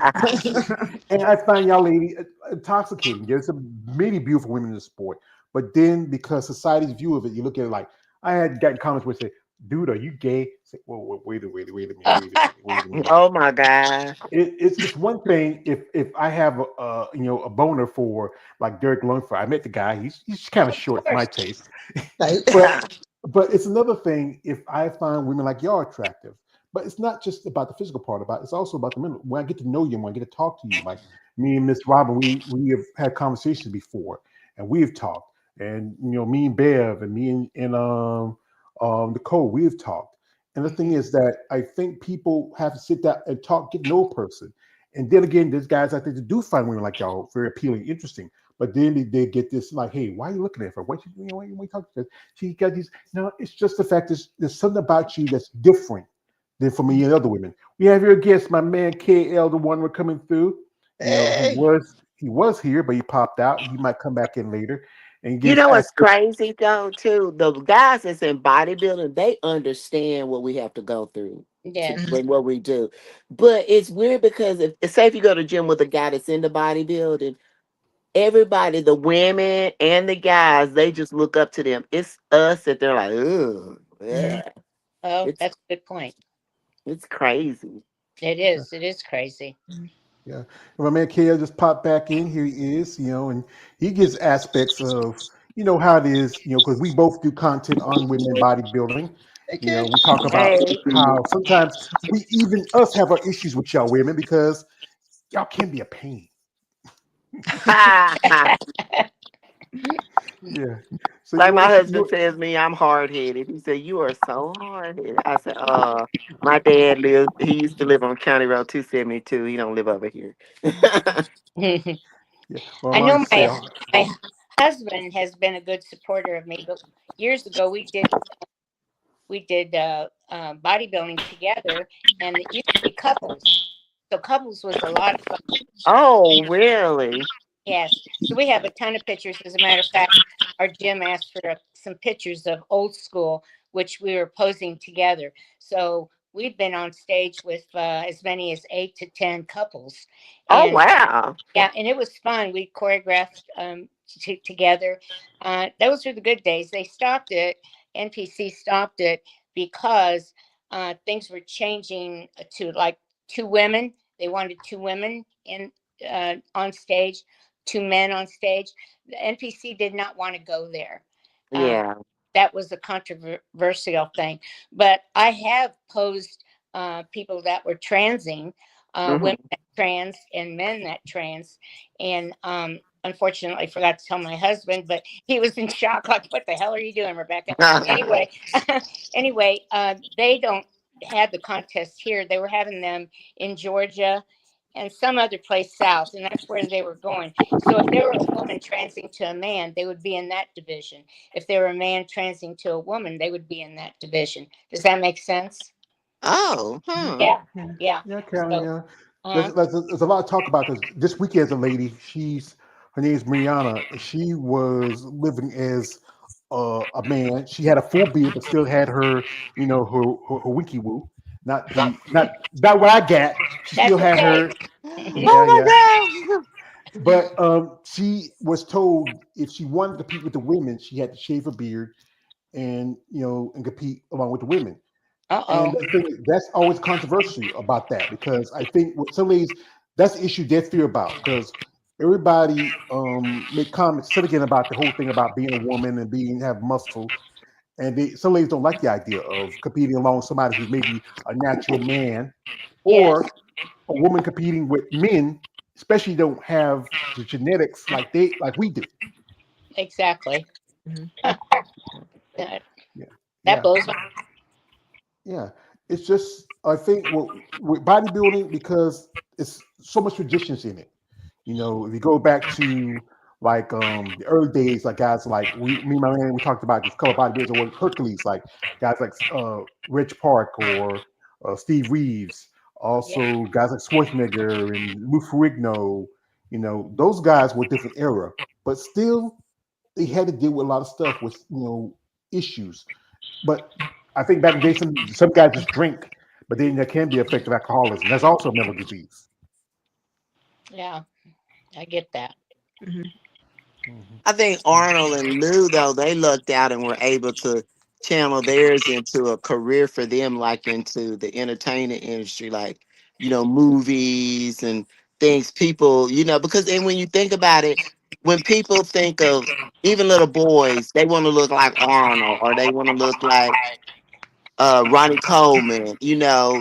and I find y'all lady intoxicating. There's some many beautiful women in the sport, but then because society's view of it, you look at it like I had gotten comments where say, "Dude, are you gay?" Say, whoa, wait a minute, wait a minute. Oh my God. It's one thing if I have a boner for like Derek Lungford. I met the guy. He's kind of Of short for my course. taste, Right. but it's another thing if I find women like y'all attractive. But it's not just about the physical part about it. It's also about the mental. When I get to know you, when I get to talk to you, like me and Miss Robin, we have had conversations before, and we have talked, and me and Bev, and me and Nicole, we have talked. And the thing Mhm. is that I think people have to sit down and talk, get to know a person. And then again, there's guys out there that do find women like y'all very appealing, interesting. But then they get this like, hey, why are you looking at her? Why you talking to her? She got these. No, it's just the fact there's something about you that's different than for me and other women. We have your guest, my man KL, the one we're coming through. He Hey. was here, but he popped out. He might come back in later and get You his know what's aspect. crazy though, too? The guys that's in bodybuilding, they understand what we have to go through to Yes. when what we do. But it's weird because if say if you go to gym with a guy that's into bodybuilding, everybody, the women and the guys, they just look up to them. It's us that they're like, ugh, Mm-hmm. yeah. Oh, It's that's a good point. it's crazy. It is. It is crazy. Yeah. And my man KL just popped back in. Here he is, and he gives aspects of, how it is, because we both do content on women bodybuilding. Okay. We talk about Hey. how sometimes we even us have our issues with y'all women because y'all can be a pain. Yeah. So Like my it's, husband tells me I'm hard headed. He said, "You are so hard headed." I said, my dad he used to live on County Road 272. He don't live over here." I yeah. Well, I like know to say, my husband has been a good supporter of me, but years ago we did bodybuilding together, and it used to be couples. So couples was a lot of fun. Oh, really? Yes. So we have a ton of pictures. As a matter of fact, our gym asked for some pictures of old school, which we were posing together. So we've been on stage with as many as 8 to 10 couples. Oh, And wow. yeah, and it was fun. We choreographed together. Those were the good days. They stopped it. NPC stopped it because things were changing to like two women. They wanted two women in on stage, two men on stage. The NPC did not want to go there. Uh, Yeah. that was a controversial thing. But I have posed people that were transing, women Hmm. that trans and men that trans, and unfortunately, I forgot to tell my husband, but he was in shock. Like, what the hell are you doing, Rebecca? Anyway, anyway, they don't have the contest here. They were having them in Georgia and some other place south, and that's where they were going. So if they were a woman transing to a man, they would be in that division. If they were a man transing to a woman, they would be in that division. Does that make sense? Oh, huh. Yeah, Yeah. yeah. yeah, Carolyn, So, yeah. uh, There's a lot of talk about because this weekend's a lady. Her name is Mariana. And she was living as a man. She had a full beard, but still had her, her winky woo. Not what I got. She still That's had okay. her. Yeah, Oh yeah. my God. But she was told if she wanted to compete with the women, she had to shave her beard and and compete along with the women. And Uh-oh. the thing that's always controversial about that because I think with some ladies that's the issue they fear about because everybody make comments said again about the whole thing about being a woman and being have muscle and some ladies don't like the idea of competing along with somebody who's maybe a natural man Yes, or a woman competing with men, especially don't have the genetics like we do. exactly. Mhm. That, Yeah, that yeah, blows my. yeah. It's just I think with bodybuilding because it's so much traditions in it. If you go back to like the early days, like guys like me and my man, we talked about this color bodybuilders or Hercules, like guys like Rich Park or Steve Reeves, Yeah. also guys like Schwarzenegger and Lou Ferrigno. Those guys were different era, but still they had to deal with a lot of stuff with issues. But I think back in the day, some guys just drink, but then there can be effective alcoholism. That's also a mental disease. Yeah, I get that. Mhm. Mhm. I think Arnold and Lou, though, they lucked out and were able to channel theirs into a career for them, like into the entertainment industry, like, movies and things people, because then when you think about it, when people think of even little boys, they want to look like Arnold or they want to look like Ronnie Coleman,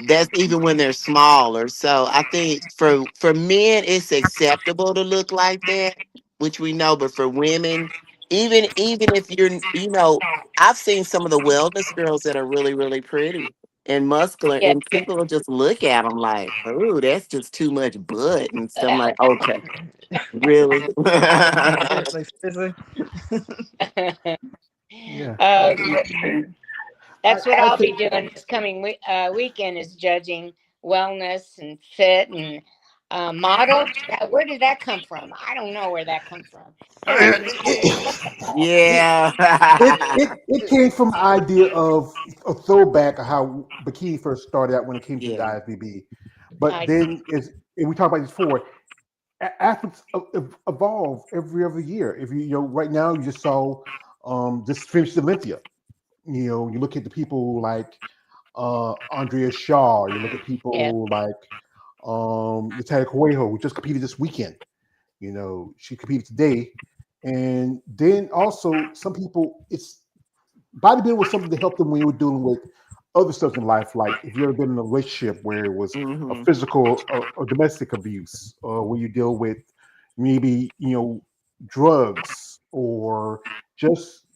that's even when they're smaller. So I think for men, it's acceptable to look like that, which we know. But for women, even if I've seen some of the wellness girls that are really, really pretty and muscular, Yeah. and people will just look at them like, "Oh, that's just too much butt," and stuff. I'm like, okay, really? Seriously, seriously. Yeah, Okay. I, That's what I I'll be think doing this coming weekend is judging wellness and fit and model. Where did that come from? I don't know where that come from. Now I think it, Yeah. it came from the idea of a throwback of how bikini first started out when it came to the Yeah. IFBB. But I then, and we talked about this before, athletes evolve every other year. If right now you just saw just finished Olympia. You look at the people like Andrea Shaw. You look at yeah, people like Natalia Coelho, who just competed this weekend. She competed today. And then also some people, it's bodybuilding was something to help them when you were dealing with other stuff in life. Like if you ever been in a relationship where it was a Hmm. physical or domestic abuse, or where you deal with maybe drugs or just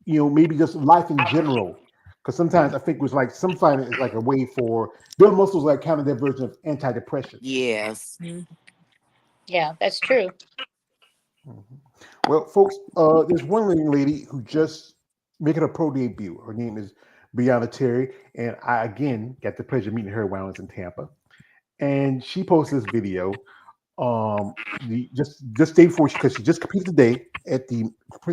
maybe just life in general. Because sometimes I think it was like some find it is like a way for build muscles like kind of their version of antidepressants. Yes. Mhm. yeah, that's true. Mhm. Well, folks, there's one young lady who just making a pro debut. Her name is Brianna Terry, and I again got the pleasure of meeting her while I was in Tampa. And she posted this video, just day before because she just competed today at the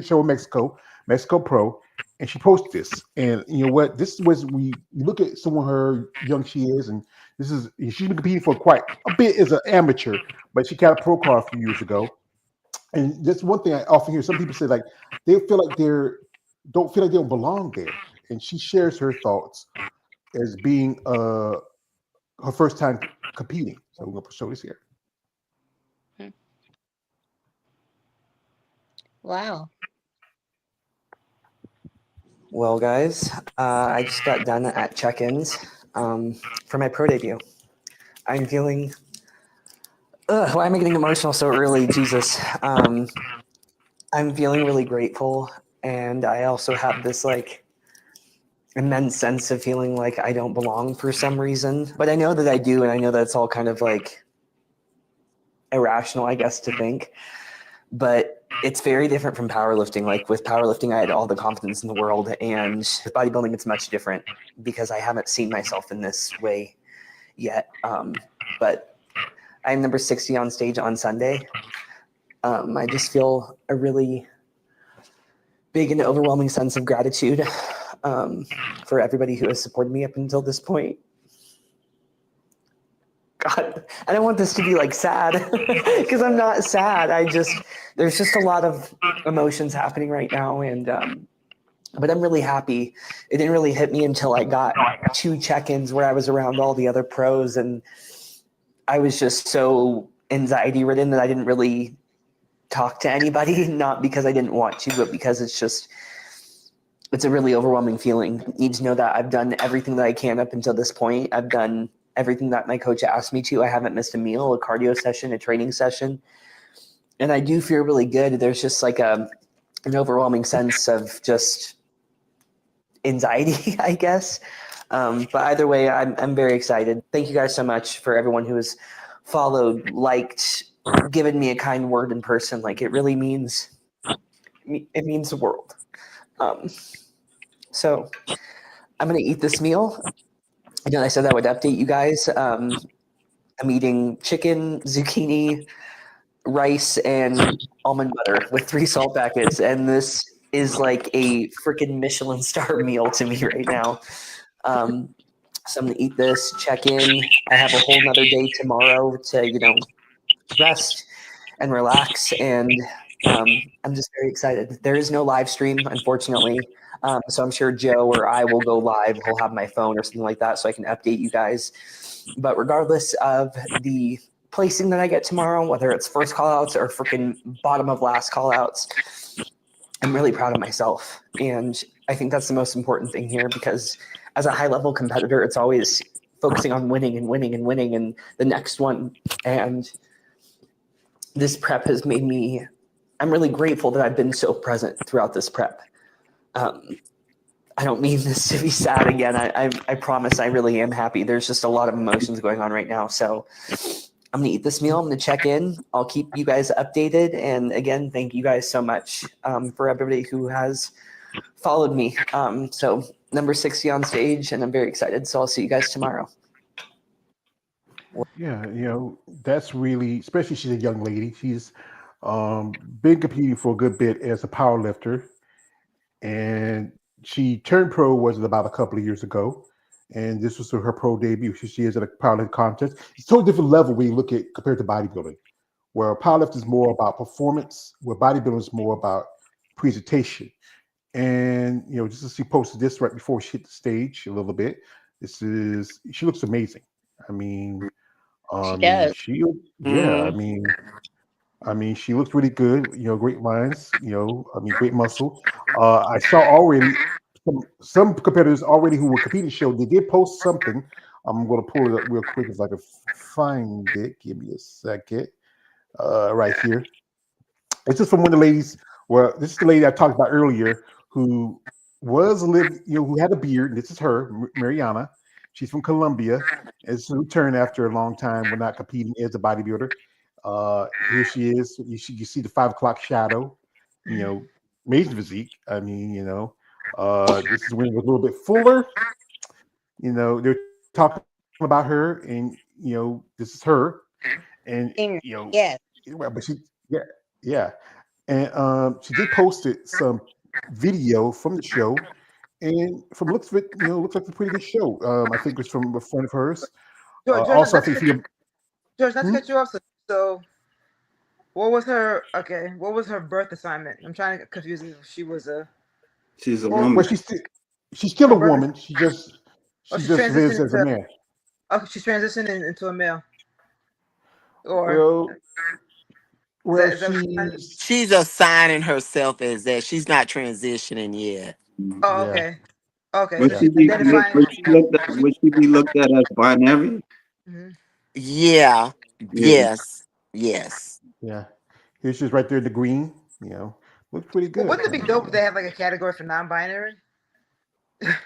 show in Mexico Pro, and she posted this. And you know what? This was you look at someone her young she is, and she's been competing for quite a bit as an amateur, but she got a pro card a few years ago and that's one thing I often hear. Some people say like they feel like don't feel like they don't belong there. And she shares her thoughts as being her first time competing. So we're gonna show this here. Hmm. Wow. Well, guys, I just got done at check-ins for my pro debut. I'm feeling. Why am I getting emotional so early? Jesus. I'm feeling really grateful, and I also have this like immense sense of feeling like I don't belong for some reason, but I know that I do, and I know that it's all kind of like irrational, I guess, to think. But it's very different from powerlifting. Like with powerlifting, I had all the confidence in the world, and with bodybuilding, it's much different because I haven't seen myself in this way yet. But I'm number 60 on stage on Sunday. I just feel a really big and overwhelming sense of gratitude for everybody who has supported me up until this point. God, I don't want this to be like sad because I'm not sad. There's just a lot of emotions happening right now. And, but I'm really happy. It didn't really hit me until I got 2 check-ins where I was around all the other pros. And I was just so anxiety ridden that I didn't really talk to anybody, not because I didn't want to, but because it's a really overwhelming feeling. You need to know that I've done everything that I can up until this point. I've done everything that my coach asked me to. I haven't missed a meal, a cardio session, a training session. And I do feel really good. There's just like an overwhelming sense of just anxiety, I guess. But either way, I'm very excited. Thank you guys so much for everyone who has followed, liked, given me a kind word in person. Like it really means the world. So I'm going to eat this meal. I know I said I would update you guys. I'm eating chicken, zucchini, rice, and almond butter with 3 salt packets. And this is like a freaking Michelin star meal to me right now. So I'm going to eat this, check in. I have a whole nother day tomorrow to, rest and relax. And I'm just very excited. There is no live stream, unfortunately. So I'm sure Joe or I will go live. He'll have my phone or something like that so I can update you guys. But regardless of the placing that I get tomorrow, whether it's first call outs or freaking bottom of last call outs, I'm really proud of myself. And I think that's the most important thing here because as a high level competitor, it's always focusing on winning and winning and winning and the next one. And this prep has made me, I'm really grateful that I've been so present throughout this prep. I don't mean this to be sad again. I promise I really am happy. There's just a lot of emotions going on right now. So I'm going to eat this meal. I'm going to check in. I'll keep you guys updated. And again, thank you guys so much for everybody who has followed me. So number 60 on stage, and I'm very excited. So I'll see you guys tomorrow. Yeah, that's really, especially she's a young lady. She's been competing for a good bit as a power lifter, and she turned pro was about a couple of years ago, and this was her pro debut. She is at a powerlifting contest. It's a totally different level when you look at compared to bodybuilding, where powerlifting is more about performance, where bodybuilding is more about presentation. And just as she posted this right before she hit the stage a little bit, she looks amazing. I mean, She does. yeah, Mm. I mean, she looks really good. Great lines. Great muscle. I saw already some competitors already who were competing show. They did post something. I'm going to pull it up real quick if I can find it. Give me a second. Right here. It's just from one of the ladies. Well, this is the lady I talked about earlier who was living, who had a beard. And this is her, Mariana. She's from Colombia. It's a return after a long time. We're not competing as a bodybuilder. Here she is. You see the 5 o'clock shadow. Amazing physique. I mean, this is when it was a little bit fuller. They're talking about her, and this is her, and Yes. but yeah, and she did posted some video from the show, and from looks of it, looks like a pretty good show. I think it was from a friend of hers. George, Also, I think George, not to hmm? cut you off. So what was her? Okay, what was her birth assignment? I'm trying to confuse it. If she was a. She's a Well, Well, woman. she's still her a birth. woman. She just Oh, she just lives as a man. she's transitioning into a male. Or Well, well, is that what you're saying? She's assigning herself as that. She's not transitioning yet. Oh, yeah, okay. Okay, Would so yeah, she she's be identifying. would she be looked at as binary? Mhm. Yeah. Yeah. Yes. Yes. yeah. Here she's right there in the green. Looks pretty Well, good. wouldn't it be dope if they have like a category for non-binary? I Like,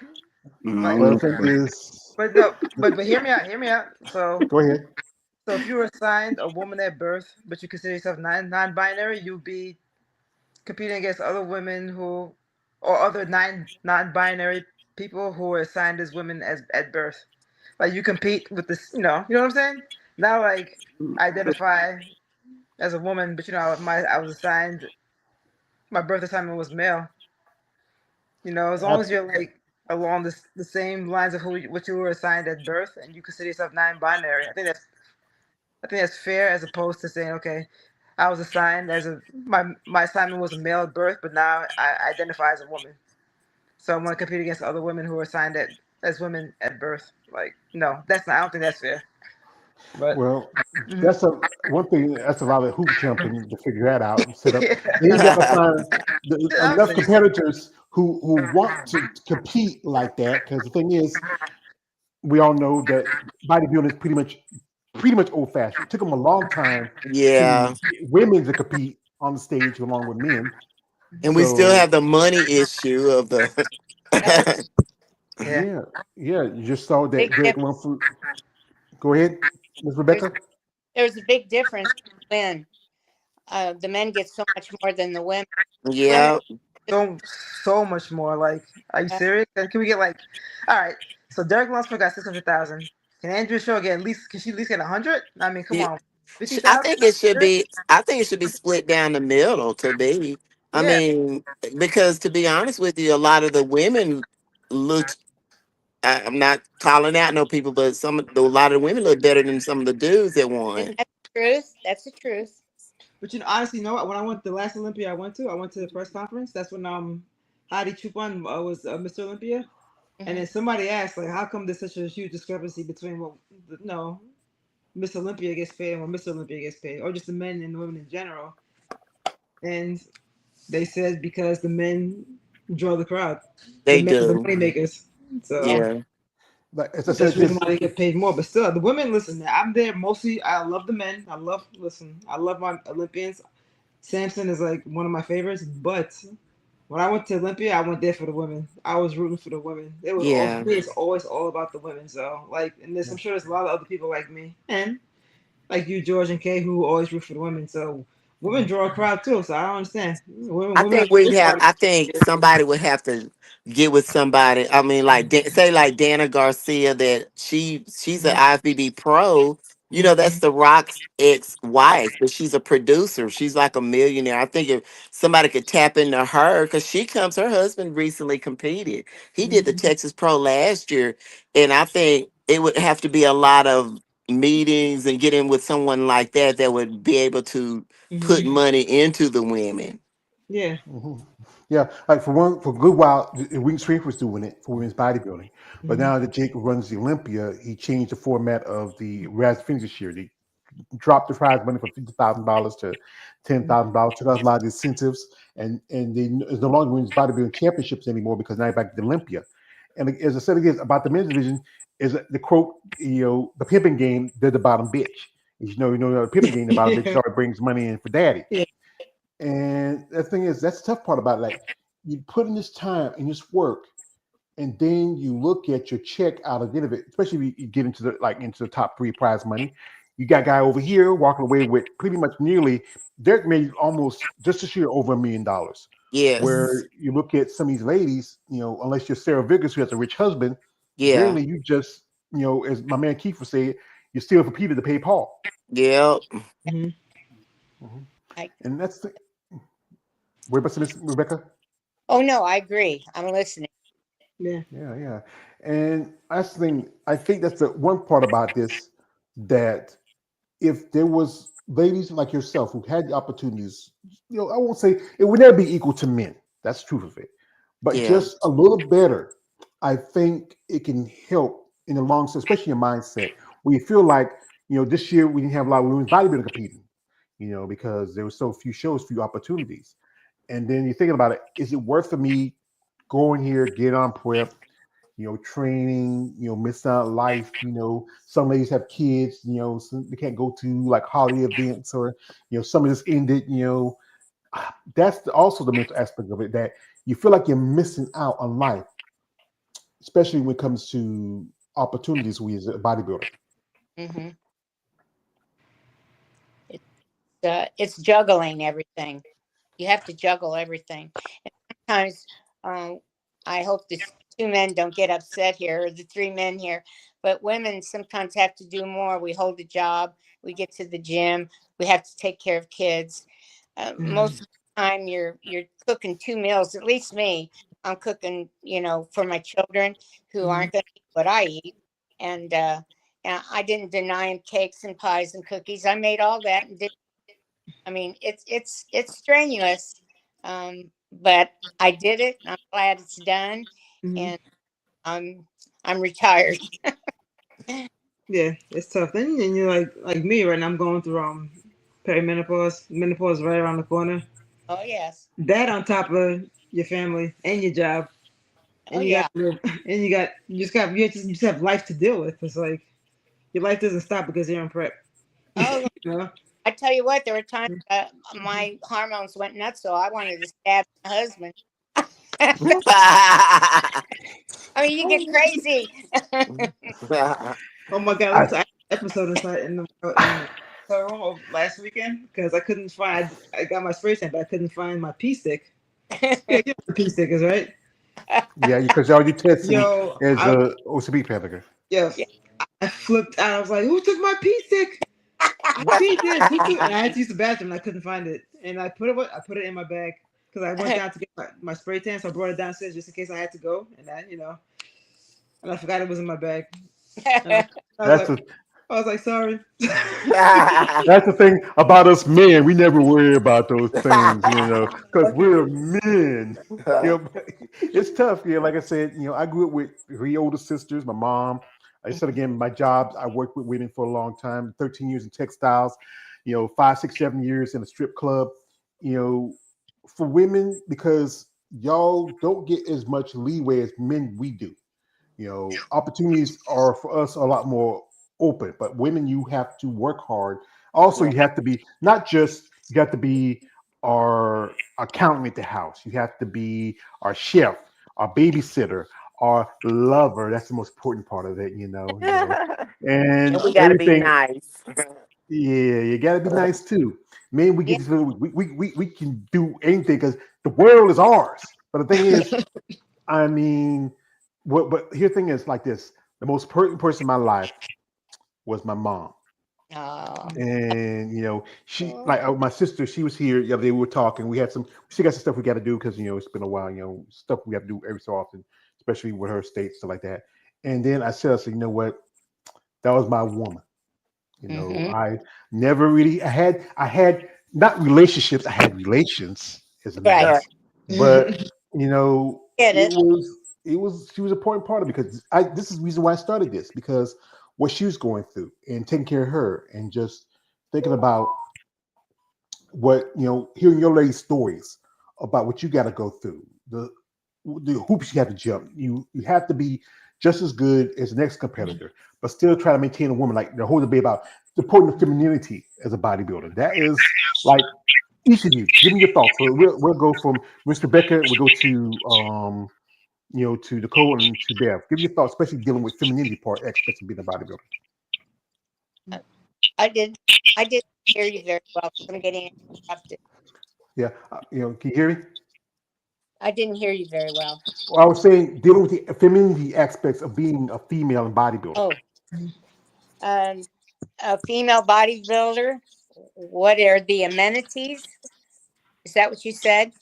don't Well, know the thing about is, but no, but hear me out. Hear me out. go ahead. So if you were assigned a woman at birth, but you consider yourself non-binary, you'd be competing against other women who, or other non-binary people who were assigned as women as at birth. Like you compete with this, you know what I'm saying? Not like identify as a woman, but I was assigned my birth assignment was male. As long as you're like along the same lines of what you were assigned at birth, and you consider yourself non-binary, I think that's fair as opposed to saying, okay, I was assigned my assignment was a male at birth, but now I identify as a woman. So I'm going to compete against other women who are assigned as women at birth. Like, no, that's not. I don't think that's fair. But Well, mhm. that's a one thing. That's a lot of hoop jumping to figure that out and set up. Yeah, Then you got to find enough obviously, competitors who want to compete like that. Because the thing is, we all know that bodybuilding is pretty much old fashioned. It took them a long time to Yeah. get women to compete on the stage along with men. And we still So have the money issue of the Oh, yeah. yeah, yeah. You just saw big that Derek difference. Rumford. Go ahead, Miss There's Rebecca. there's a big difference when the men get so much more than the women. Women yeah. just So so much more. Like, are you serious? Can we get like, all right? So Derek Lunsford got 600,000. Can Andrew Shaw get at least? Can she at least get 100? I mean, come Yeah. on, I 50,000. think it should be. I think it should be split down the middle to be. I Yeah, mean, because to be honest with you, a lot of the women look. I'm not calling out no people, but a lot of the women look better than some of the dudes that and won. that's the truth. That's the truth. but honestly, you know what? When I went the last Olympia I went to the press conference. That's when Heidi Chupon was Mr. Olympia, and Hmm. then somebody asked like, how come there's such a huge discrepancy between what no Miss Olympia gets paid and what Mr. Olympia gets paid, or just the men and the women in general? And they said because the men draw the crowd, They the do. money makers. So Yeah. Like as I that's said, the reason just why they get paid more. But still, the women, listen, man, I'm there mostly. I love the men. I love my Olympians. Samson is like one of my favorites. But when I went to Olympia, I went there for the women. I was rooting for the women. It was all for Yeah. me. It's always all about the women. So like, and I'm sure there's a lot of other people like me and like you, George and Kay, who always root for the women. So women draw a crowd too. So I don't understand. Women are the good part of I think it. somebody would have to get with somebody. I mean, like say like Dana Garcia, that she's an IFBB pro. You know, that's The Rock's ex-wife, but she's a producer. She's like a millionaire. I think if somebody could tap into her, because her husband recently competed. He did the Texas Pro last year, and I think it would have to be a lot of meetings and getting with someone like that would be able to put Mm-hmm. money into the women. Yeah. mhm. Yeah, like for a good while, Wing Strength was doing it for women's bodybuilding, but Mm-hmm. now that Jake runs the Olympia, he changed the format of the Raz Fingers this year. They dropped the prize money from $50,000 to $10,000. Took out a lot of the incentives, and it's no longer women's bodybuilding championships anymore because now you're back to the Olympia. And as I said again about the men's division, is the quote, the pimping game, they're the bottom bitch. The pimping game, the bottom bitch Yeah. always brings money in for daddy. Yeah. And the thing is, that's the tough part about it. Like you put in this time and this work, and then you look at your check out of the end of it, especially if you get into the top three prize money. You got a guy over here walking away with pretty much nearly Derek made almost just this year over $1 million. Yes. Where you look at some of these ladies, unless you're Sarah Vickers who has a rich husband, Yeah. generally you just, as my man Keith would say, you're still for Peter to pay Paul. Yeah. Mm-hmm. Mhm. I, And that's the wait, but Miss Rebecca. oh no, I agree. I'm listening. Yeah. Yeah, yeah. And I think that's the one part about this that if there was ladies like yourself who had the opportunities, I won't say it would never be equal to men. That's the truth of it. But Yeah. just a little better, I think it can help in the long term, especially your mindset. Where you feel like, this year we didn't have a lot of women's bodybuilding competing, because there were so few shows, few opportunities. And then you're thinking about it, is it worth for me going here, get on prep, training, miss out life, some ladies have kids, so they can't go to like holiday events or, some of this ended, that's also the mental aspect of it that you feel like you're missing out on life, especially when it comes to opportunities we as a bodybuilder. Hmm. It's juggling everything. You have to juggle everything. And sometimes, I hope the two men don't get upset here, or the three men here. but women sometimes have to do more. We hold a job, we get to the gym, we have to take care of kids. Most of the time you're cooking 2 meals, at least me. I'm cooking, for my children who aren't going to eat what I eat. And I didn't deny them cakes and pies and cookies. I made all that and did. I mean, it's strenuous, but I did it. I'm glad it's done, and I'm retired. Yeah, it's tough. And you're like me right now. I'm going through perimenopause. Menopause right around the corner. Oh yes. That on top of your family and your job, Oh and you got yeah. to live, and you just have life to deal with. It's like your life doesn't stop because you're in prep. Oh, You know? I tell you what, there were times my hormones went nuts, so I wanted to stab my husband. I mean, you get crazy. Oh my god, I, I had an episode inside in the hotel room last weekend because I couldn't find. I got my spray tan, but I couldn't find my pee stick. Yeah, you know what the pee stick is, right? yeah, because y'all you testing Yo, as a OCB pathogen. Yeah. yes, I flipped out. I was like, "Who took my pee stick? I peed this. Who took?" And I had to use the bathroom. And I couldn't find it, and I put it in my bag because I went down to get my spray tan, so I brought it downstairs just in case I had to go, and I forgot it was in my bag. And I was That's like, the I was like, sorry. that's the thing about us men. We never worry about those things, because we're men. It's tough. Yeah, like I said, I grew up with three older sisters. My mom. I said again, my job. I worked with women for a long time. 13 years in textiles. 5, 6, 7 years in a strip club. You know, for women because y'all don't get as much leeway as men we do. Opportunities are for us a lot more open, but women, you have to work hard. Also, you have to be not just you have to be our accountant at the house. You have to be our chef, our babysitter, our lover. That's the most important part of it, And and we got to be everything. nice. Yeah, you gotta be nice too. Man, we Yeah. get this little, we can do anything because the world is ours. But the thing is, I mean, but here the thing is like this: the most important person in my life was my mom, Oh. and she like my sister. She was here the other day. We were talking. We had some. She got some stuff we got to do because it's been a while. Stuff we have to do every so often, especially with her state stuff like that. And then I said, you know what? That was my woman. Mm-hmm. I never really. I had not relationships. I had relations as a man, Right. Right. but you know, Get it it. was it was she was an important part of it because this is the reason why I started this because what she was going through and taking care of her and just thinking about what hearing your lady's stories about what you got to go through the hoops you have to jump. You have to be just as good as the next competitor, but still try to maintain a woman like the whole debate about the importance of femininity as a bodybuilder. That is like each of you. Give me your thoughts. We'll go from Miss Rebecca. We'll go to to Nicole and to Bev. Give your thoughts, especially dealing with femininity part aspects of being a bodybuilder. I did. I didn't hear you very well. I'm getting interrupted. Yeah, can you hear me? I didn't hear you very well. Well, I was saying dealing with the femininity aspects of being a female in bodybuilding. Oh, a female bodybuilder. What are the amenities? Is that what you said?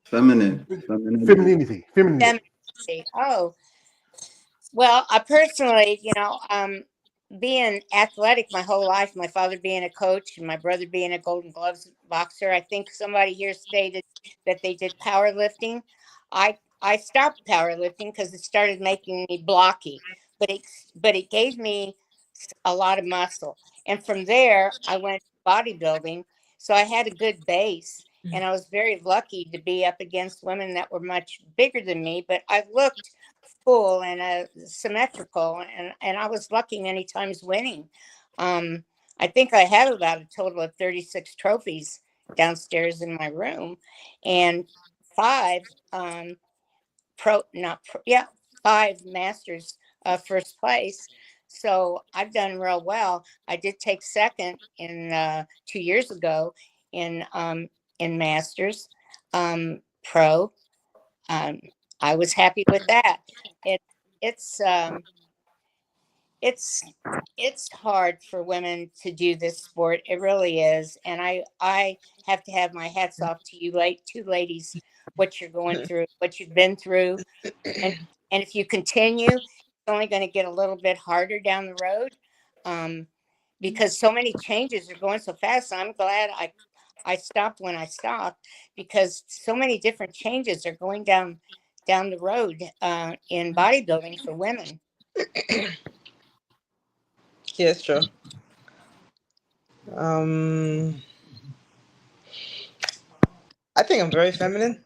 Femininity. Femininity. Femininity. Oh, well, I personally, being athletic my whole life, my father being a coach and my brother being a Golden Gloves boxer, I think somebody here stated that they did powerlifting. I stopped powerlifting because it started making me blocky, but it gave me a lot of muscle, and from there I went bodybuilding. So I had a good base, and I was very lucky to be up against women that were much bigger than me. But I looked full and symmetrical, and I was lucky many times winning. I think I have about a total of 36 trophies downstairs in my room, and five not pro, yeah, five masters first place. So I've done real well. I did take second in 2 years ago in masters pro. Um, I was happy with that. It it's it's it's hard for women to do this sport. It really is, and I have to have my hats off to you, like two ladies, what you're going through, what you've been through, and if you continue, it's only going to get a little bit harder down the road, um, because so many changes are going so fast. I'm glad I stopped when I stopped, because so many different changes are going down the road in bodybuilding for women. Yeah, it's true. Um, I think I'm very feminine.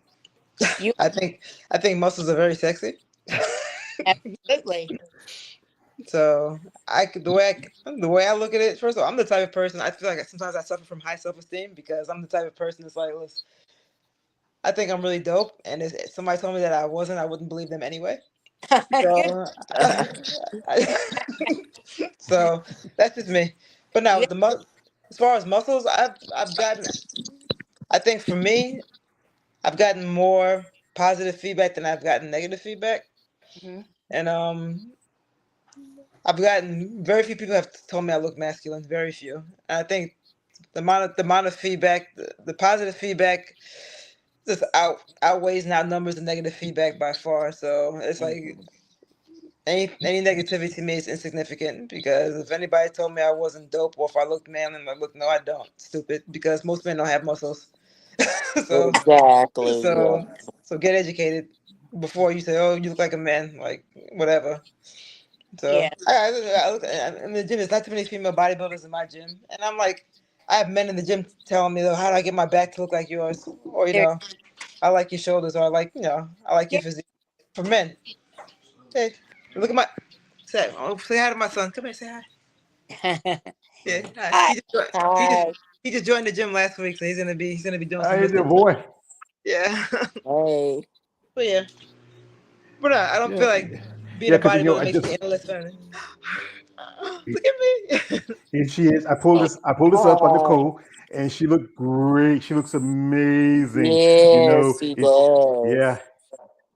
You I think muscles are very sexy. absolutely. So the way I look at it, first of all, I'm the type of person, I feel like sometimes I suffer from high self esteem because I'm the type of person that's like, listen, I think I'm really dope, and if somebody told me that I wasn't, I wouldn't believe them anyway. Good. So, so that's just me. But now You, as far as muscles, I've gotten. I think for me, I've gotten more positive feedback than I've gotten negative feedback, mhm. and I've gotten very few people have told me I look masculine. Very few. And I think the amount of feedback, the positive feedback, just outweighs and outnumbers the negative feedback by far. So it's like any negativity to me is insignificant because if anybody told me I wasn't dope or if I looked manly, I'm like, look, no, I don't. Stupid, because most men don't have muscles. so Exactly. Yeah. so so get educated before you say, oh, you look like a man, like whatever. So Yeah, I look in the gym. There's not too many female bodybuilders in my gym, and I'm like, I have men in the gym telling me, though, how do I get my back to look like yours? Or there, I like your shoulders, or I like your yeah. physique. For men, hey, look at my say hi to my son. Come here, say hi. Yeah, hi. I, Hi. He just joined the gym last week, so he's gonna be doing I some hear your lifting. boy. Yeah, Hey. but yeah, but I don't Yeah, feel like being yeah. a Because bodybuilder I makes me just any less feminine. Look at me. here she is. I pulled this up on Hi. Nicole, and she looked great. She looks amazing. Yes, she Yeah. does.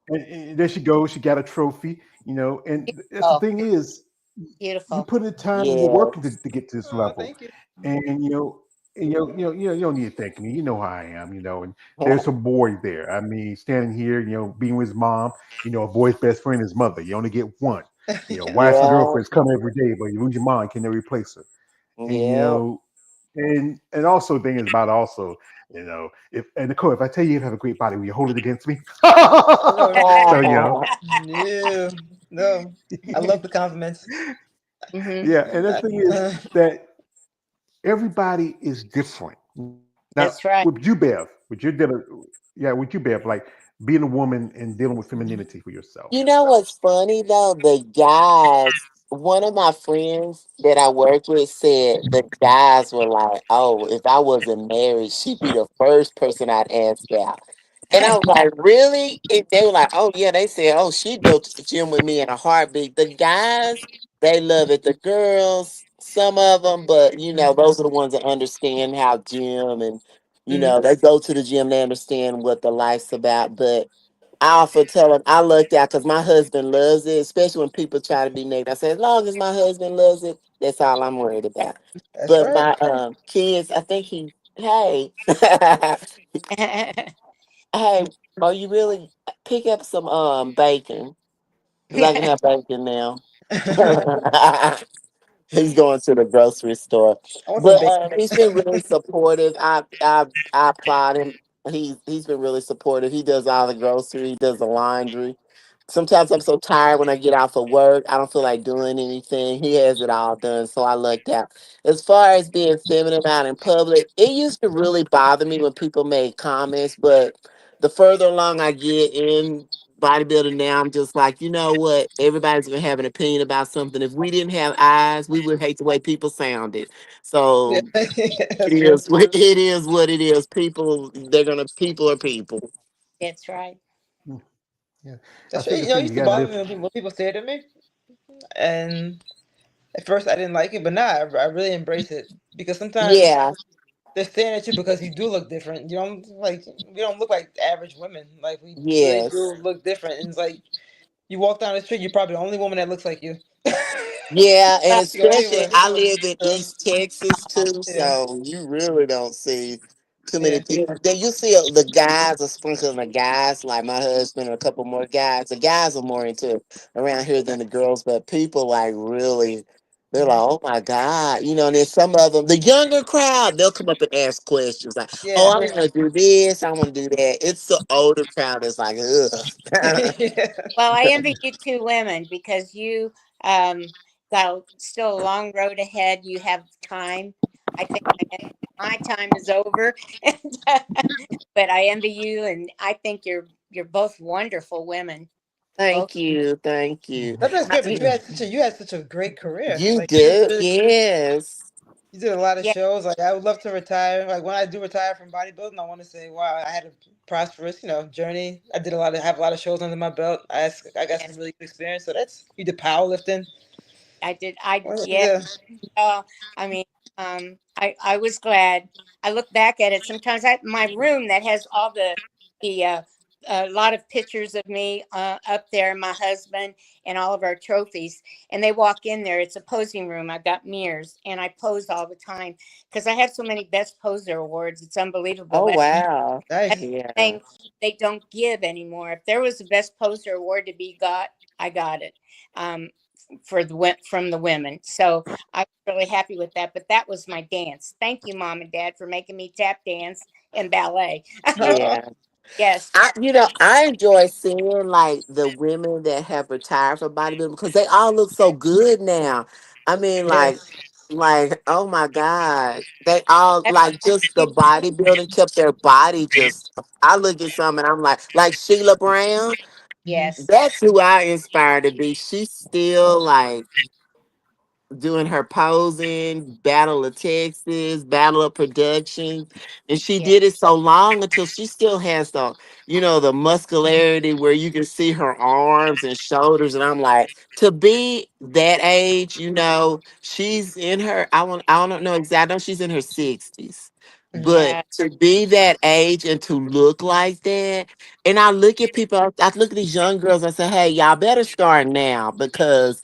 And there she goes. She got a trophy. And that's the oh, thing is, you beautiful. put in the time and you're working Yes. to get to this Oh, level, thank you. and you don't need to thank me. You know how I am. And there's a boy there. I mean, standing here, being with his mom. A boy's best friend is mother. You only get one. Yeah. Wives and Yeah. girlfriends come every day, but you lose your mom, can never replace her. And Yeah. also the thing is about also, if and Nicole, if I tell you you have a great body, will you hold it against me? No, So no, no. I love the compliments. Hmm. yeah, and the I, thing is that everybody is different. Now, That's right. with you, Bev, with you, Bev, like being a woman and dealing with femininity for yourself. You know what's funny though? The guys, one of my friends that I work with said the guys were like, "Oh, if I wasn't married, she'd be the first person I'd ask out." And I was like, "Really?" And they were like, "Oh yeah." They said, "Oh, she'd go to the gym with me in a heartbeat." The guys, they love it. The girls, some of them, but those are the ones that understand how gym and mm, they go to the gym. They understand what the life's about, but. I often tell him I lucked out because my husband loves it, especially when people try to be negative. I say, as long as my husband loves it, that's all I'm worried about. that's But right. my kids, I think hey, hey, are you really pick up some bacon? Because I can have bacon now. He's going to the grocery store, I want some but bacon. he's been really supportive. I applaud him. He's been really supportive. He does all the grocery. He does the laundry. Sometimes I'm so tired when I get off of work. I don't feel like doing anything. He has it all done, so I lucked out. As far as being feminine out in public, it used to really bother me when people made comments, but the further along I get in bodybuilding now, I'm just like, you know what? Everybody's gonna have an opinion about something. If we didn't have eyes, we would hate the way people sounded. Yeah, So it that's true. is what it is. What it is. People are people. That's right. Mm, yeah, I That's true. think the It thing used you to got to bother me live. when people say it to me, and at first I didn't like it, but now I really embrace it because sometimes Yeah. they're staring at you because you do look different. We don't look like average women. Like we really do Yes. look different. And it's like you walk down the street, you're probably the only woman that looks like you. Yeah, and That's the only especially one. I live in Uh, East Texas too, yeah, so you really don't see too many yeah, people. Then you see the guys are sprinkling the guys, like my husband and a couple more guys. The guys are more into around here than the girls, but people like really, they're like, oh my God, and then some of them, the younger crowd, they'll come up and ask questions like, oh, yeah. I want to do this, I want to do that. It's the older crowd that's like, ugh. Yeah. Well, I envy you two women because you um, still a long road ahead. You have time. I think my time is over, and, but I envy you, and I think you're both wonderful women. Both. Thank you, thank you. That's good. But I- you had such a great career. You Like you do, really yes. you did a lot of Yeah, shows. Like I would love to retire. Like when I do retire from bodybuilding, I want to say, wow, I had a prosperous, journey. I did have a lot of shows under my belt. I got some yes, really good experience. So you did powerlifting. I did. I Well, yeah. yeah. I mean, I was glad. I look back at it sometimes. My room that has all the a lot of pictures of me up there, my husband, and all of our trophies. And they walk in there. It's a posing room. I've got mirrors, and I pose all the time because I have so many best poser awards. It's unbelievable. Oh wow. That's Nice. the Yeah. thing they don't give anymore. If there was a best poser award to be got, I got it. Um, from the women. So I was really happy with that. But that was my dance. Thank you, mom and dad, for making me tap dance and ballet. Yeah. Yes, I enjoy seeing like the women that have retired from bodybuilding because they all look so good now. I mean, Yes. oh my God, they all that's like just the bodybuilding kept their body just. I look at some and I'm like Sheila Brown. Hmm. yes, That's who I inspire to be. She's still like doing her posing, Battle of Texas, Battle of Production. And she yeah, did it so long until she still has the muscularity where you can see her arms and shoulders. And I'm like, to be that age, she's in her, I don't know exactly, I know she's in her 60s. Hmm. But yeah. to be that age and to look like that, and I look at people, I look at these young girls, I say, hey, y'all better start now because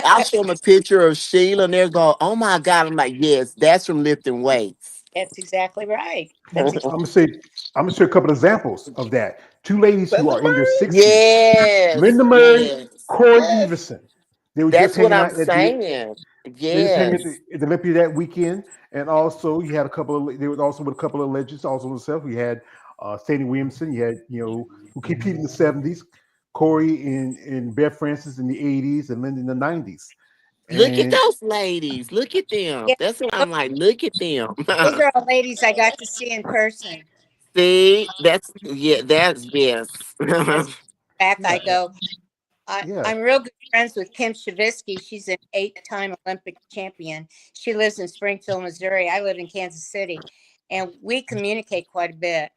I'll show them a picture of Sheila and they'll go, oh my God. I'm like, yes, that's from lifting weights. That's exactly right. I'm, That's I'm exactly gonna say I'm gonna share a couple of examples of that. Two ladies who Linda are in their Murray. 60s, Yes, Linda Murray, yes. Corey Yes. Everson. They were just That's what hanging I'm out at the saying. they just hanging Yes. at the Olympia that weekend, and also you had a couple of. They were also with a couple of legends. Also themselves, we had Sandy Williamson. You had who competed in the '70s, Corey and Beth Francis in the '80s, and Linda in the '90s. Look at And those ladies. Look at them. yeah. That's what Those, I'm like. Look at them. those are all ladies I got to see in person. See, that's yes. As back I yeah, go. yeah, I'm real good friends with Kim Shavisky. She's an 8-time Olympic champion. She lives in Springfield, Missouri. I live in Kansas City, and we communicate quite a bit.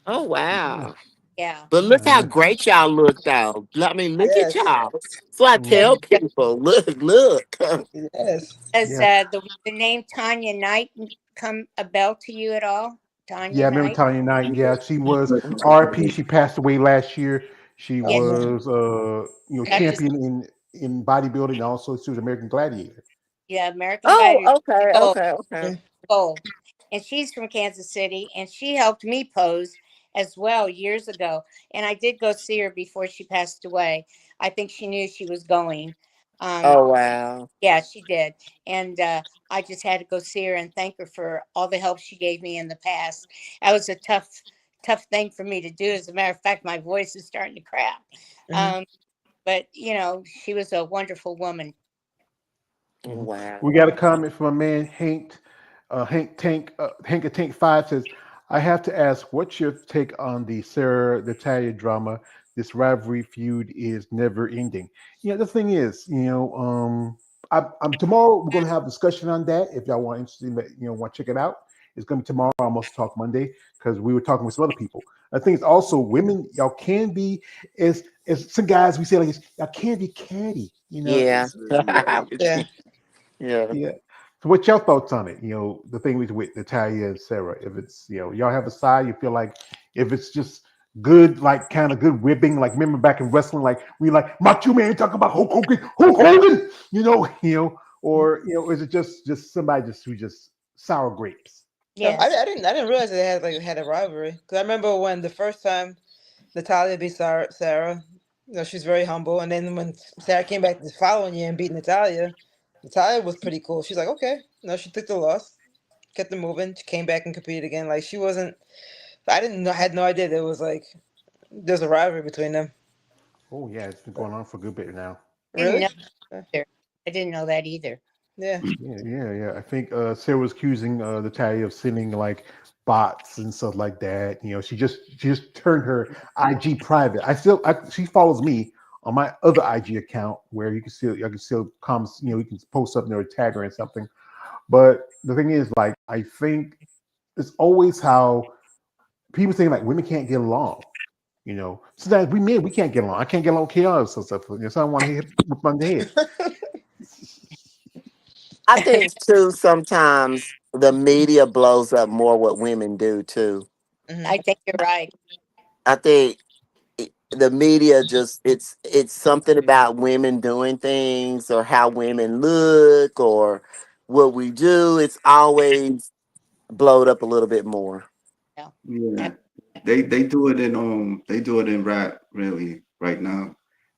Oh yeah, wow. Yeah. But look how yeah. great y'all look though. I mean, look at Yes. y'all. So I Yes. tell Mhm. people, look. Yes. Does Yeah, the name Tanya Knight come a bell to you at all? yeah. Tanya I remember Knight? Tanya Knight. Yeah, she was RP. She passed away last year. She Yes, Okay. was Dr. champion in bodybuilding. Also, she was American Gladiator. Yeah, American Oh, Gladiator okay, Gold, okay, okay. Mm. Gold. And she's from Kansas City, and she helped me pose as well years ago. And I did go see her before she passed away. I think she knew she was going. Um, Oh wow. Yeah, she did. And I just had to go see her and thank her for all the help she gave me in the past. That was a tough thing for me to do. As a matter of fact, my voice is starting to crack. Mhm. Um, but, she was a wonderful woman. Mhm. Wow. We got a comment from a man, Hank a Tank Five says, "I have to ask, what's your take on the Sarah Natalia drama? This rivalry feud is never ending." The thing is, I'm tomorrow we're gonna have a discussion on that. If y'all want interested, want to check it out, it's gonna be tomorrow. I almost talk Monday because we were talking with some other people. I think it's also women. Y'all can be as some guys we say like this. Y'all can be catty. Yeah. Yeah. Yeah. Yeah. So what's your thoughts on it? The thing with Natalia and Sarah. If it's y'all have a side, you feel like if it's just good, like kind of good ribbing. Like remember back in wrestling, like we like Macho Man talk about Hulk Hogan, or is it just somebody who just sour grapes? No, Yes. I didn't realize they had a rivalry. Because I remember when the first time Natalia beat Sarah, she's very humble. And then when Sarah came back the following year and beat Natalia, Natalia was pretty cool. She's like, okay, she took the loss, kept it moving. She came back and competed again. Like she wasn't. I didn't know. Had no idea there was like there's a rivalry between them. Oh yeah, it's been going on for a good bit now. Didn't Really? know either. I didn't know that either. Yeah. Yeah. I think Sarah was accusing Natalia of sending like bots and stuff like that. She just turned her IG private. She follows me on my other IG account where you can still comments. You can post something or tag her and something. But the thing is, like, I think it's always how people think like women can't get along. Sometimes we men we can't get along. I can't get along with chaos and stuff. So I want to hit with my head. I think too sometimes the media blows up more what women do too. Hmm. I think you're right. I think the media just it's something about women doing things or how women look or what we do. It's always blowed up a little bit more. Yeah. Yeah, they do it in rap really right now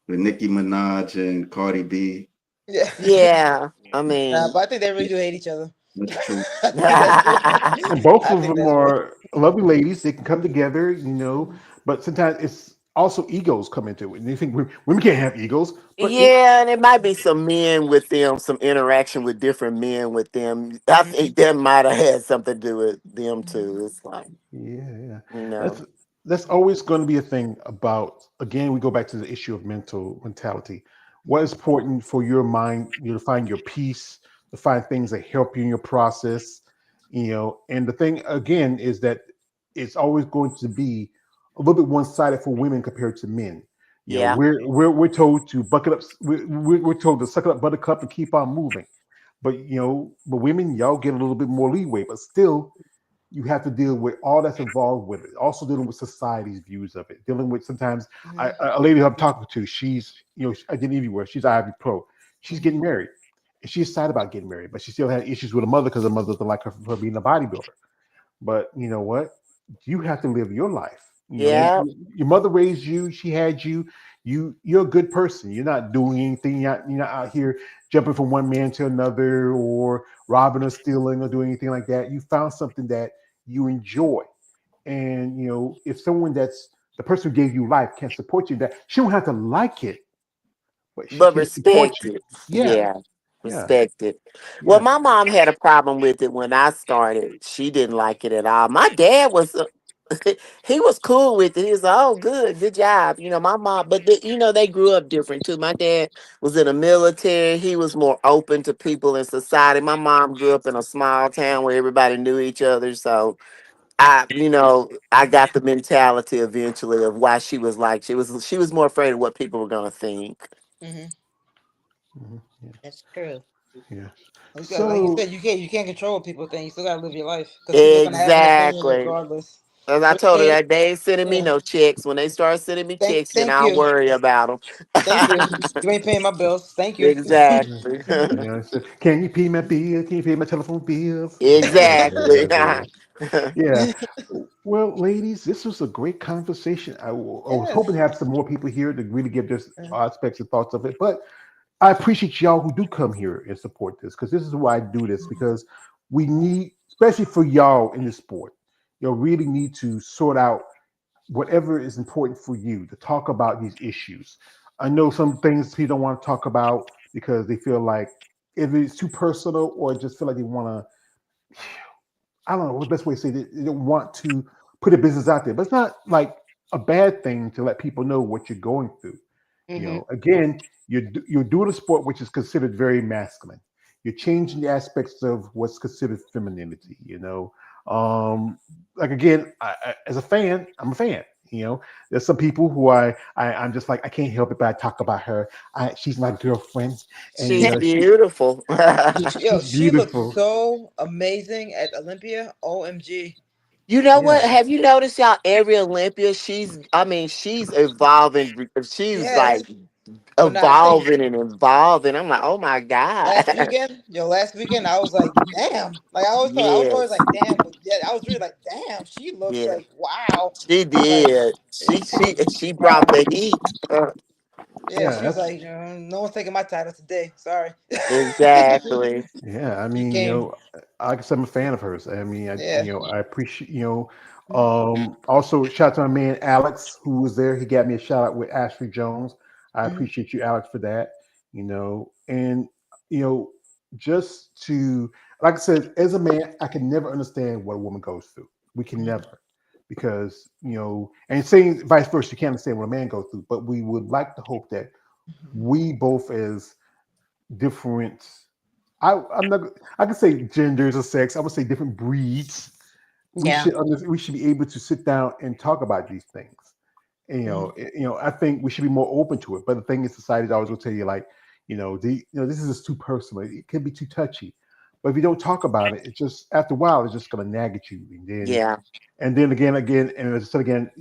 with Nicki Minaj and Cardi B. Yeah. Yeah, I Nah, mean, but I think they really do hate each other. That's true. I think that's real. And both I of think them that's real. are lovely ladies. They can come together. But sometimes it's also egos come into it. And they think women can't have egos, but yeah, and it might be some men with them, some interaction with different men with them. I Hmm. think that might have had something to do with them too. It's like, yeah. you know, That's always going to be a thing about. Again, we go back to the issue of mental mentality. What is important for your mind? To find your peace, to find things that help you in your process. And the thing again is that it's always going to be a little bit one-sided for women compared to men. yeah, We're told to bucket up. We're told to suck it up, buttercup, and keep on moving. But women, y'all get a little bit more leeway, but still you have to deal with all that's involved with it. Also dealing with society's views of it. Dealing with sometimes Hmm. a lady I'm talking to, I didn't even where she's Ivy Pro. She's getting married. And she's excited about getting married, but she still had issues with her mother because her mother doesn't like her for being a bodybuilder. But you know what? You have to live your life. yeah. Your mother raised you. She had you. You're a good person. You're not doing anything. You're not out here jumping from one man to another or robbing or stealing or doing anything like that. You found something that you enjoy. And if someone that's the person who gave you life can't support you, that she don't have to like it, but she But can support respect you. it. Yeah, Yeah. yeah, Respect it. Well, yeah. my mom had a problem with it when I started. She didn't like it at all. My dad was he was cool with it. He was like, "Oh, good job." My mom, but they grew up different too. My dad was in the military. He was more open to people in society. My mom grew up in a small town where everybody knew each other. So I got the mentality eventually of why she was like she was more afraid of what people were gonna think. Hmm. Yeah, That's true. yeah. You got, like you So said, you can't control what people think. You still gotta live your life because people are gonna have an opinion Exactly. regardless. As I So told her they, that they ain't sending me yeah. no checks. When they start sending me checks, then Thank I'll you, worry about thank you. them. You ain't paying my bills. Thank you. yeah, Exactly. so, can you pay my bill? Can you pay my telephone bills? Exactly. Yeah. Well, ladies, this was a great conversation. I was hoping Yes. to have some more people here to really give their aspects and thoughts of it, but I appreciate y'all who do come here and support this because this is why I do this because we need, especially for y'all in this sport, y'all really need to sort out whatever is important for you to talk about these issues. I know some things people don't want to talk about because they feel like if it's too personal or just feel like they want to, I don't know what the best way to say it. They don't want to put a business out there, but it's not like a bad thing to let people know what you're going through. Hmm. Again, you're doing a sport which is considered very masculine. You're changing the aspects of what's considered femininity. Like again, as a fan, I'm a fan. There's some people who I'm just like I can't help it, but I talk about her. She's my girlfriend, and She's beautiful. Yo, she's she looks beautiful. so amazing at Olympia. OMG. You know Yeah, what? Have you noticed y'all? Every Olympia, she's evolving. She's like Yes. When I think evolving and evolving. I'm like, oh my god. last weekend, I was like, damn. Like I was always Yes, like, damn, but yeah, I was really like, damn. She looks yeah, like wow. she Like, did. She brought the heat. yeah, yeah, she was that's like, no one's taking my title today. Sorry. Exactly. yeah. I She mean, came. like I said, I'm a fan of hers. I mean, Yeah. I appreciate, also shout out to my man Alex who was there. He got me a shout out with Ashley Jones. I Mhm. appreciate you, Alex, for that. And you know, just to like I said, as a man, I can never understand what a woman goes through. We can Mhm. never, because and saying vice versa, you can't understand what a man goes through. But we would like to hope that we both, as different, I'm not, I can say genders or sex, I would say different breeds, Yeah. we should be able to sit down and talk about these things. And, Mhm. I think we should be more open to it. But the thing is, society's always going to tell you, like, this is just too personal. It could be too touchy. But if you don't talk about it, it's just after a while, it's just going to nag at you. Yeah. And then again, and as I said again,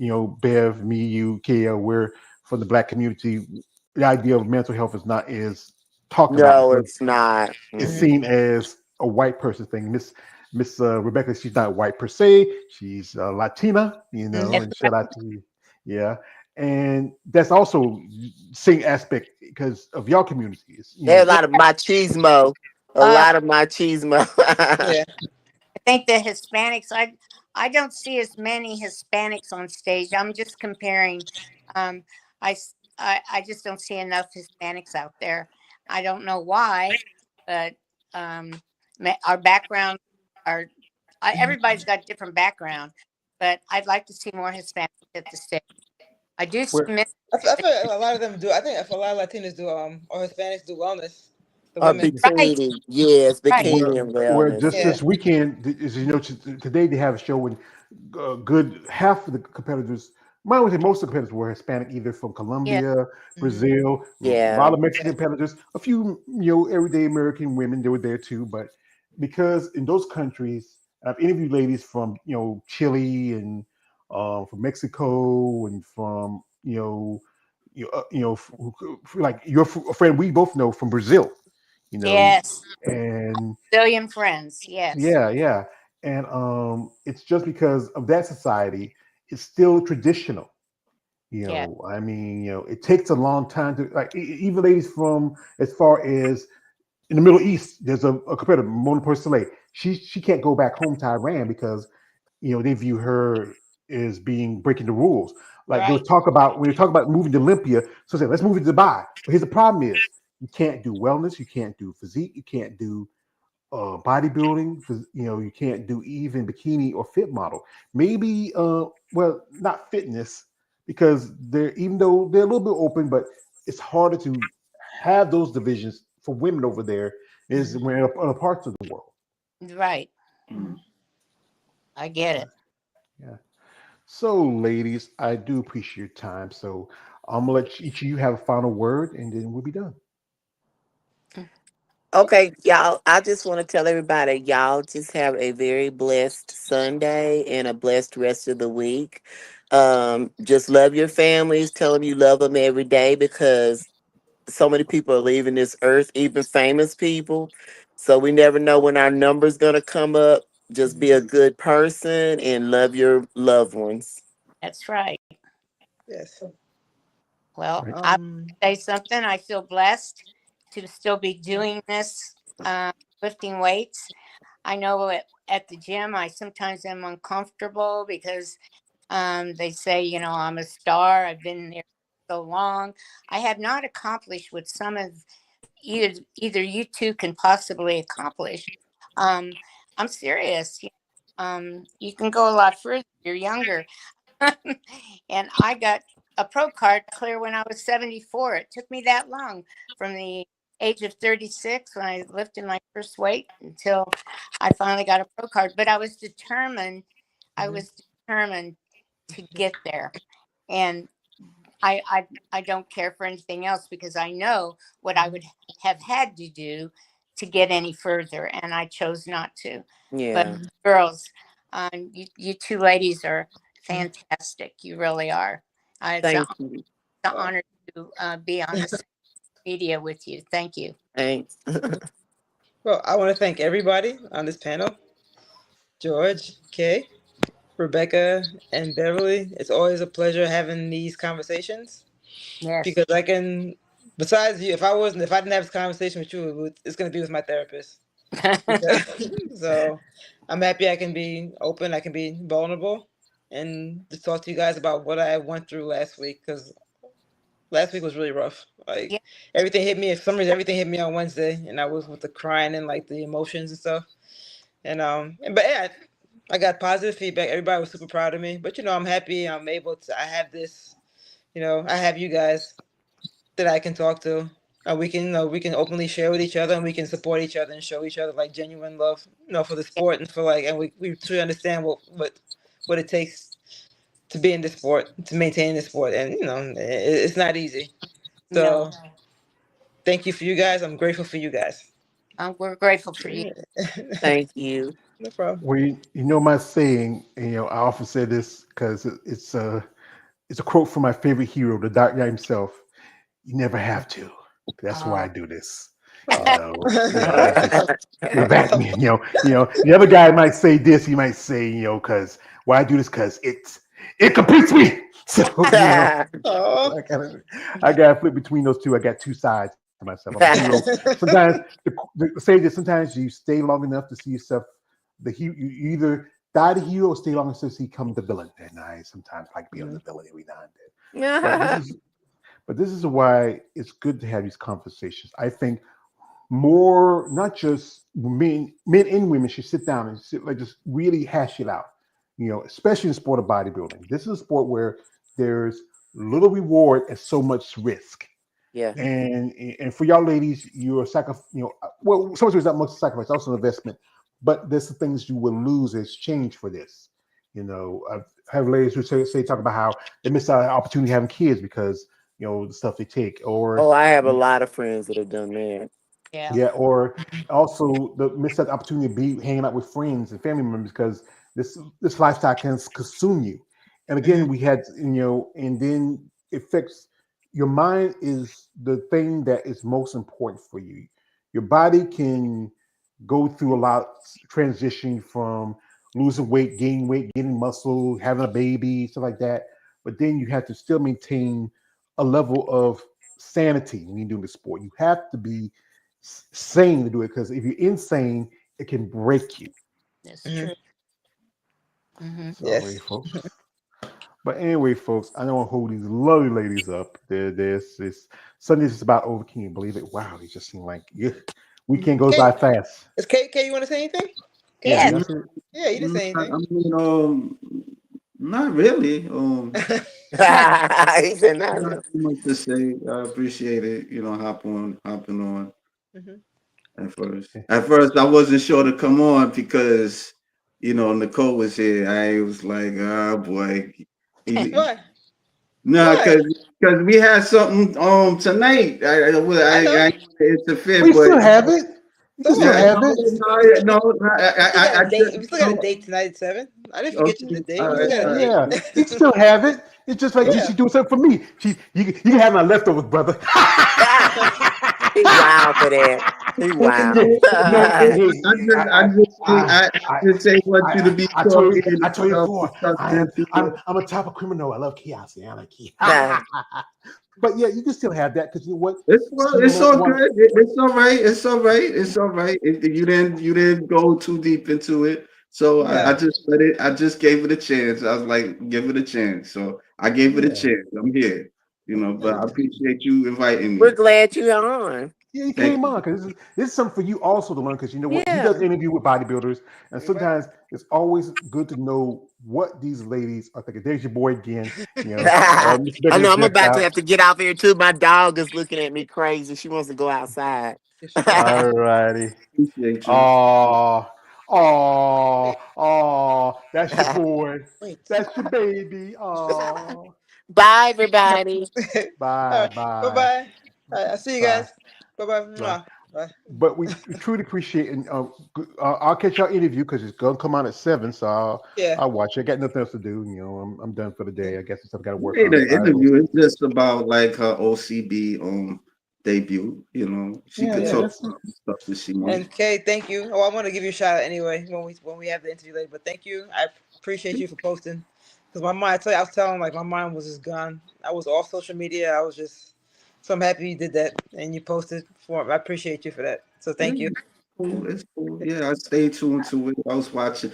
Bev, me, you, Kia, we're from the Black community. The idea of mental health is talked about No, because it's not. it's Mhm. seen as a white person thing. Miss Rebecca, she's not white per se. She's Latina, Mhm. That's and right. shout out to you. Yeah, and that's also same aspect because of your communities. There's a Yeah. lot of machismo. A Uh, lot of machismo. Yeah. I think the Hispanics, I don't see as many Hispanics on stage. I'm just comparing. Um, I just don't see enough Hispanics out there. I don't know why, but our background are Mhm. everybody's got different background, but I'd like to see more Hispanics at the stage. I do see Where many. I feel like a lot of them do. I think if a lot of Latinos do or Hispanics do wellness, the Or women. Right, bikini. Yes, right. where bikini and where wellness. just Yeah. this weekend is today they have a show when good half of the competitors, I would say most of the competitors were Hispanic, either from Yeah, Colombia, Mhm. Brazil, a lot Yeah. of Mexican Yeah. competitors, a few everyday American women they were there too. But because in those countries, I've interviewed ladies from Chile and from Mexico and from like your friend we both know from Brazil, you know, yes. and Brazilian friends. Yes. yeah, yeah. And it's just because of that society, it's still traditional. Yeah. I mean, it takes a long time to like even ladies from as far as in the Middle East, there's a competitor, Mona Porcelay. She can't go back home to Iran because they view her as being breaking the rules. Like they would Right. talk about when they talk about moving to Olympia, so say let's move to Dubai. But here's the problem: is you can't do wellness, you can't do physique, you can't do bodybuilding. You can't do even bikini or fit model. Maybe, well, not fitness because they're even though they're a little bit open, but it's harder to have those divisions for women over there is Mhm. when in other parts of the world. Right. Mhm. I get Yeah, it. yeah. So, ladies, I do appreciate your time. So, I'm gonna let each of you have a final word, and then we'll be done. Okay, y'all. I just want to tell everybody, y'all just have a very blessed Sunday and a blessed rest of the week. Just love your families. Tell them you love them every day because so many people are leaving this earth, even famous people. So we never know when our number's gonna come up. Just be Mhm. a good person and love your loved ones. That's right. Yes. Well, Right. I Um. say something. I feel blessed to still be doing this, lifting weights. I know at the gym, I sometimes am uncomfortable because they say, I'm a star. I've been there so long. I have not accomplished what some of either you two can possibly accomplish. Um, I'm serious. You can go a lot further. You're younger. And I got a pro card clear when I was 74. It took me that long from the age of 36 when I lifted my first weight until I finally got a pro card. But I was determined. I Mhm. was determined to get there. And I don't care for anything else because I know what I Mhm. would have had to do to get any further, and I chose not to. But Yeah. Mhm. girls, You two ladies are fantastic. You really are. It's Thank you. an honor to be on this media with you. Thank you. Thanks. Well, I want to thank everybody on this panel: George, Kay, Rebecca, and Beverly. It's always a pleasure having these conversations Yes. because I can. Besides you, if I didn't have this conversation with you, it's going to be with my therapist. So I'm happy I can be open, I can be vulnerable, and just talk to you guys about what I went through last week, because last week was really rough. Like Yeah. everything hit me. For some reason, everything hit me on Wednesday, and I was with the crying and like the emotions and stuff. But yeah, I got positive feedback. Everybody was super proud of me. But I'm happy. I'm able to. I have this. I have you guys that I can talk to. We can openly share with each other, and we can support each other and show each other like genuine love, for the sport, and for like, and we truly understand what it takes to be in the sport, to maintain the sport, and it's not easy. No, So thank you for you guys. I'm grateful for you guys. we're grateful for you. Thank you. No problem. Well, you know my saying, and, I often say this because it's a quote from my favorite hero, the Dark Knight himself. You never have to. That's why I do this. It's just Batman. The other guy might say this. He might say, because why I do this? Because it completes me. So Oh. I gotta flip between those two. I got two sides to myself. I'm a hero. Sometimes say that sometimes you stay long enough to see yourself you either die the hero or stay long enough to see become the villain. And I sometimes like being the villain every now and then. But this is why it's good to have these conversations. I think more, not just men and women should sit down and just really hash it out. Especially in the sport of bodybuilding. This is a sport where there's little reward and so much risk. Yeah. And for y'all ladies, you're well, so much is not much sacrifice, also an investment. But there's some things you will lose as exchange for this. I've had ladies who talk about how they miss out on the opportunity of having kids because the stuff they take, or I have a lot of friends that have done that. yeah, or also the missed out opportunity to be hanging out with friends and family members because this lifestyle can consume you. And again, we had and then it affects your mind is the thing that is most important for you. Your body can go through a lot transition from losing weight, gaining weight, getting muscle, having a baby, stuff like that. But then you have to still maintain a level of sanity when you're doing the sport. You have to be sane to do it because if you're insane, it can break you. That's true. So Yes. folks. But anyway, folks, I don't want to hold these lovely ladies up. There's this Sunday's just about over. Can you believe it? Wow, it just seemed like weekend goes by fast. Is Kay, you want to say anything? Yeah, Yes. Yeah, you didn't say I anything. mean, not really. He said, "Not Not too much to say. I appreciate it. Hopping on. At first, I wasn't sure to come on because Nicole was here. I was like, oh boy. What? No, What? because we had something tonight. I know. interfere, We but still have it. You can still What? have it. no, I We still got a date tonight at 7. I didn't forget you the date. all We right, still got a Yeah, date. you can still have it. It's just like Yeah. she's doing something for me. You can have my leftovers, brother. He wild for that. He wild. I just say want you to be I told you before. I'm a type of criminal. I love chaos and anarchy. But yeah, you can still have that because you know what? It's all good. It's all right. It's all right. It's all right. You didn't go too deep into it. So Yeah. I just let it. I just gave it a chance. I was like, give it a chance. So I gave it a chance. I'm here. But I appreciate you inviting We're me. glad you're on. Yeah, you Thank came you. on because this is something for you also to learn because you know what he Yeah. does interview with bodybuilders and sometimes it's always good to know what these ladies are thinking. There's your boy again, I Mr. Beverly know I'm just about to out. have to get off here too. My dog is looking at me crazy. She wants to go outside. All righty. Appreciate you. Oh, that's your boy. Wait. That's your baby. Oh, Bye, everybody. All bye, right. bye, Bye-bye. All right, I'll see you bye, guys. bye. Bye-bye. Bye. But we truly appreciate, and I'll catch y'all interview because it's gonna come out at 7, so Yeah. I'll watch it. I got nothing else to do. I'm done for the day. I guess it's stuff I got to work Hey, on. the interview is just about like her OCB debut. She Yeah, could yeah, Yeah. talk that's it. about the stuff that she wants. And Kay, thank you. Oh, I'm gonna give you a shout out anyway when we have the interview later. But thank you. I appreciate you for posting. Because my mind, I tell you, I was telling like my mind was just gone. I was off social media. I was just so I'm happy you did that and you posted for. I appreciate you for that. So Yeah, thank you. cool. It's cool. Yeah, I stayed tuned to it. I was watching.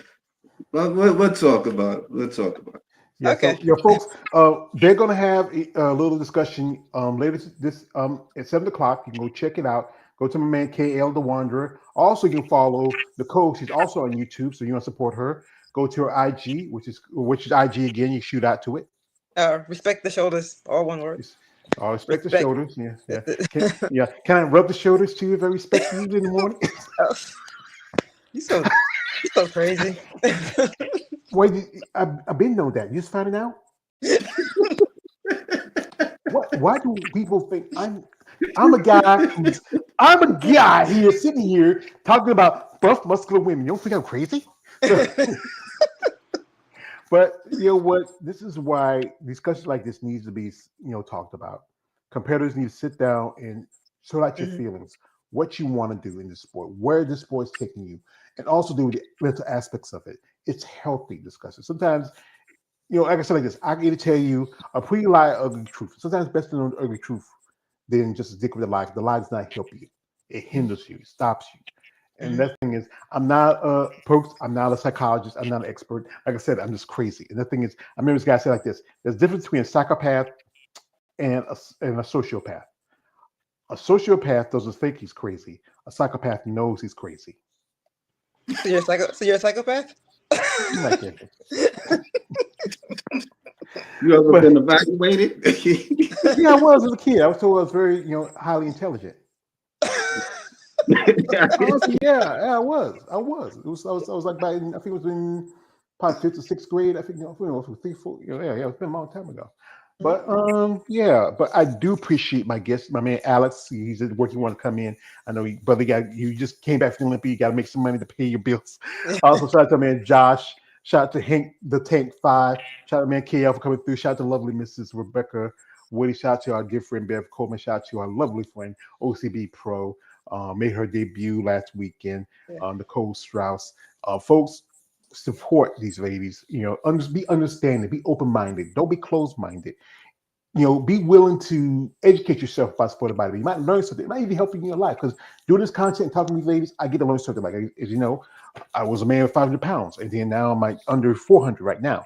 But we'll talk about it. We'll talk about it. Yeah, so Okay. folks, they're gonna have a little discussion later this at 7 o'clock. You can go check it out. Go to my man KL the Wanderer. Also, you can follow the coach. She's also on YouTube, so you want to support her. Go to her IG, which is IG again. You shoot out to it. Respect the shoulders. All one word. Just, respect the Respect. shoulders. Yeah, yeah. That's it. Can I rub the shoulders too if I respect you in the morning? Oh, you so crazy. Wait, I've been know that. You just finding out? Why do people think I'm a guy who's I'm a guy here sitting here talking about buff muscular women? You don't think I'm crazy? But you know what? This is why discussions like this needs to be talked about. Competitors need to sit down and sort out your Mhm. feelings, what you want to do in the sport, where the sport's taking you, and also do the mental aspects of it. It's healthy discussion. Sometimes, like I said, like this, I can either tell you a pretty lie, ugly truth. Sometimes it's best to know the ugly truth than just stick with the lie. The lie does not help you. It hinders you. It stops you. And Mhm. that thing is, I'm not folks. I'm not a psychologist. I'm not an expert. Like I said, I'm just crazy. And the thing is, I remember this guy said like this: there's a difference between a psychopath and a sociopath. A sociopath doesn't think he's crazy. A psychopath knows he's crazy. So you're a psychopath? Like that. You ever But been evaluated? yeah, I was as a kid. I was told I was very, highly intelligent. Honestly, yeah, I was. I was like back in, I think it was in probably fifth or sixth grade. I think, from 3, 4, yeah, it's been a long time ago. But yeah, but I do appreciate my guest, my man Alex. He's at work. You want to come in? I know, brother. You just came back from Olympia. You got to make some money to pay your bills. Also, shout out to my man Josh. Shout out to Hank the Tank 5. Shout out to man KL for coming through. Shout out to lovely Mrs. Rebecca Woody. Shout out to our good friend Bev Coleman. Shout out to our lovely friend OCB Pro. Made her debut last weekend. Yeah. Nicole Strauss. Folks, support these ladies. Be understanding. Be open minded. Don't be closed minded. Be willing to educate yourself about sport and body. You might learn something. It might even help you in your life. Because doing this content and talking to these ladies, I get to learn something. Like, as you know, I was a man of 500 pounds, and then now I'm like under 400 right now.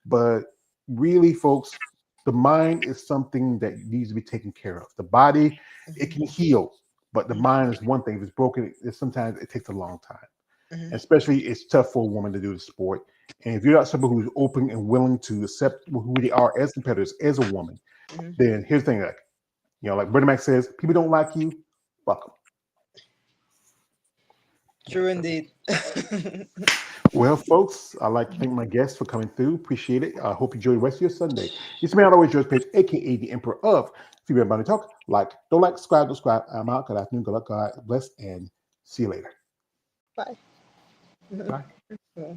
But really, folks, the mind is something that needs to be taken care of. The body, it can heal, but the mind is one thing. If it's broken, sometimes it takes a long time. Mhm. Especially, it's tough for a woman to do the sport. And if you're not somebody who's open and willing to accept who they are as competitors, as a woman, Mhm. then here's the thing: like Bernie Mac says, people don't like you, fuck them. True indeed. Well, folks, I'd like to thank my guests for coming through. Appreciate it. I hope you enjoy the rest of your Sunday. It's me, always yours, page, aka the Emperor of Female Body Talk. Don't like, subscribe. I'm out. Good afternoon. Good luck. God bless, and see you later. Bye. Bye. Yeah.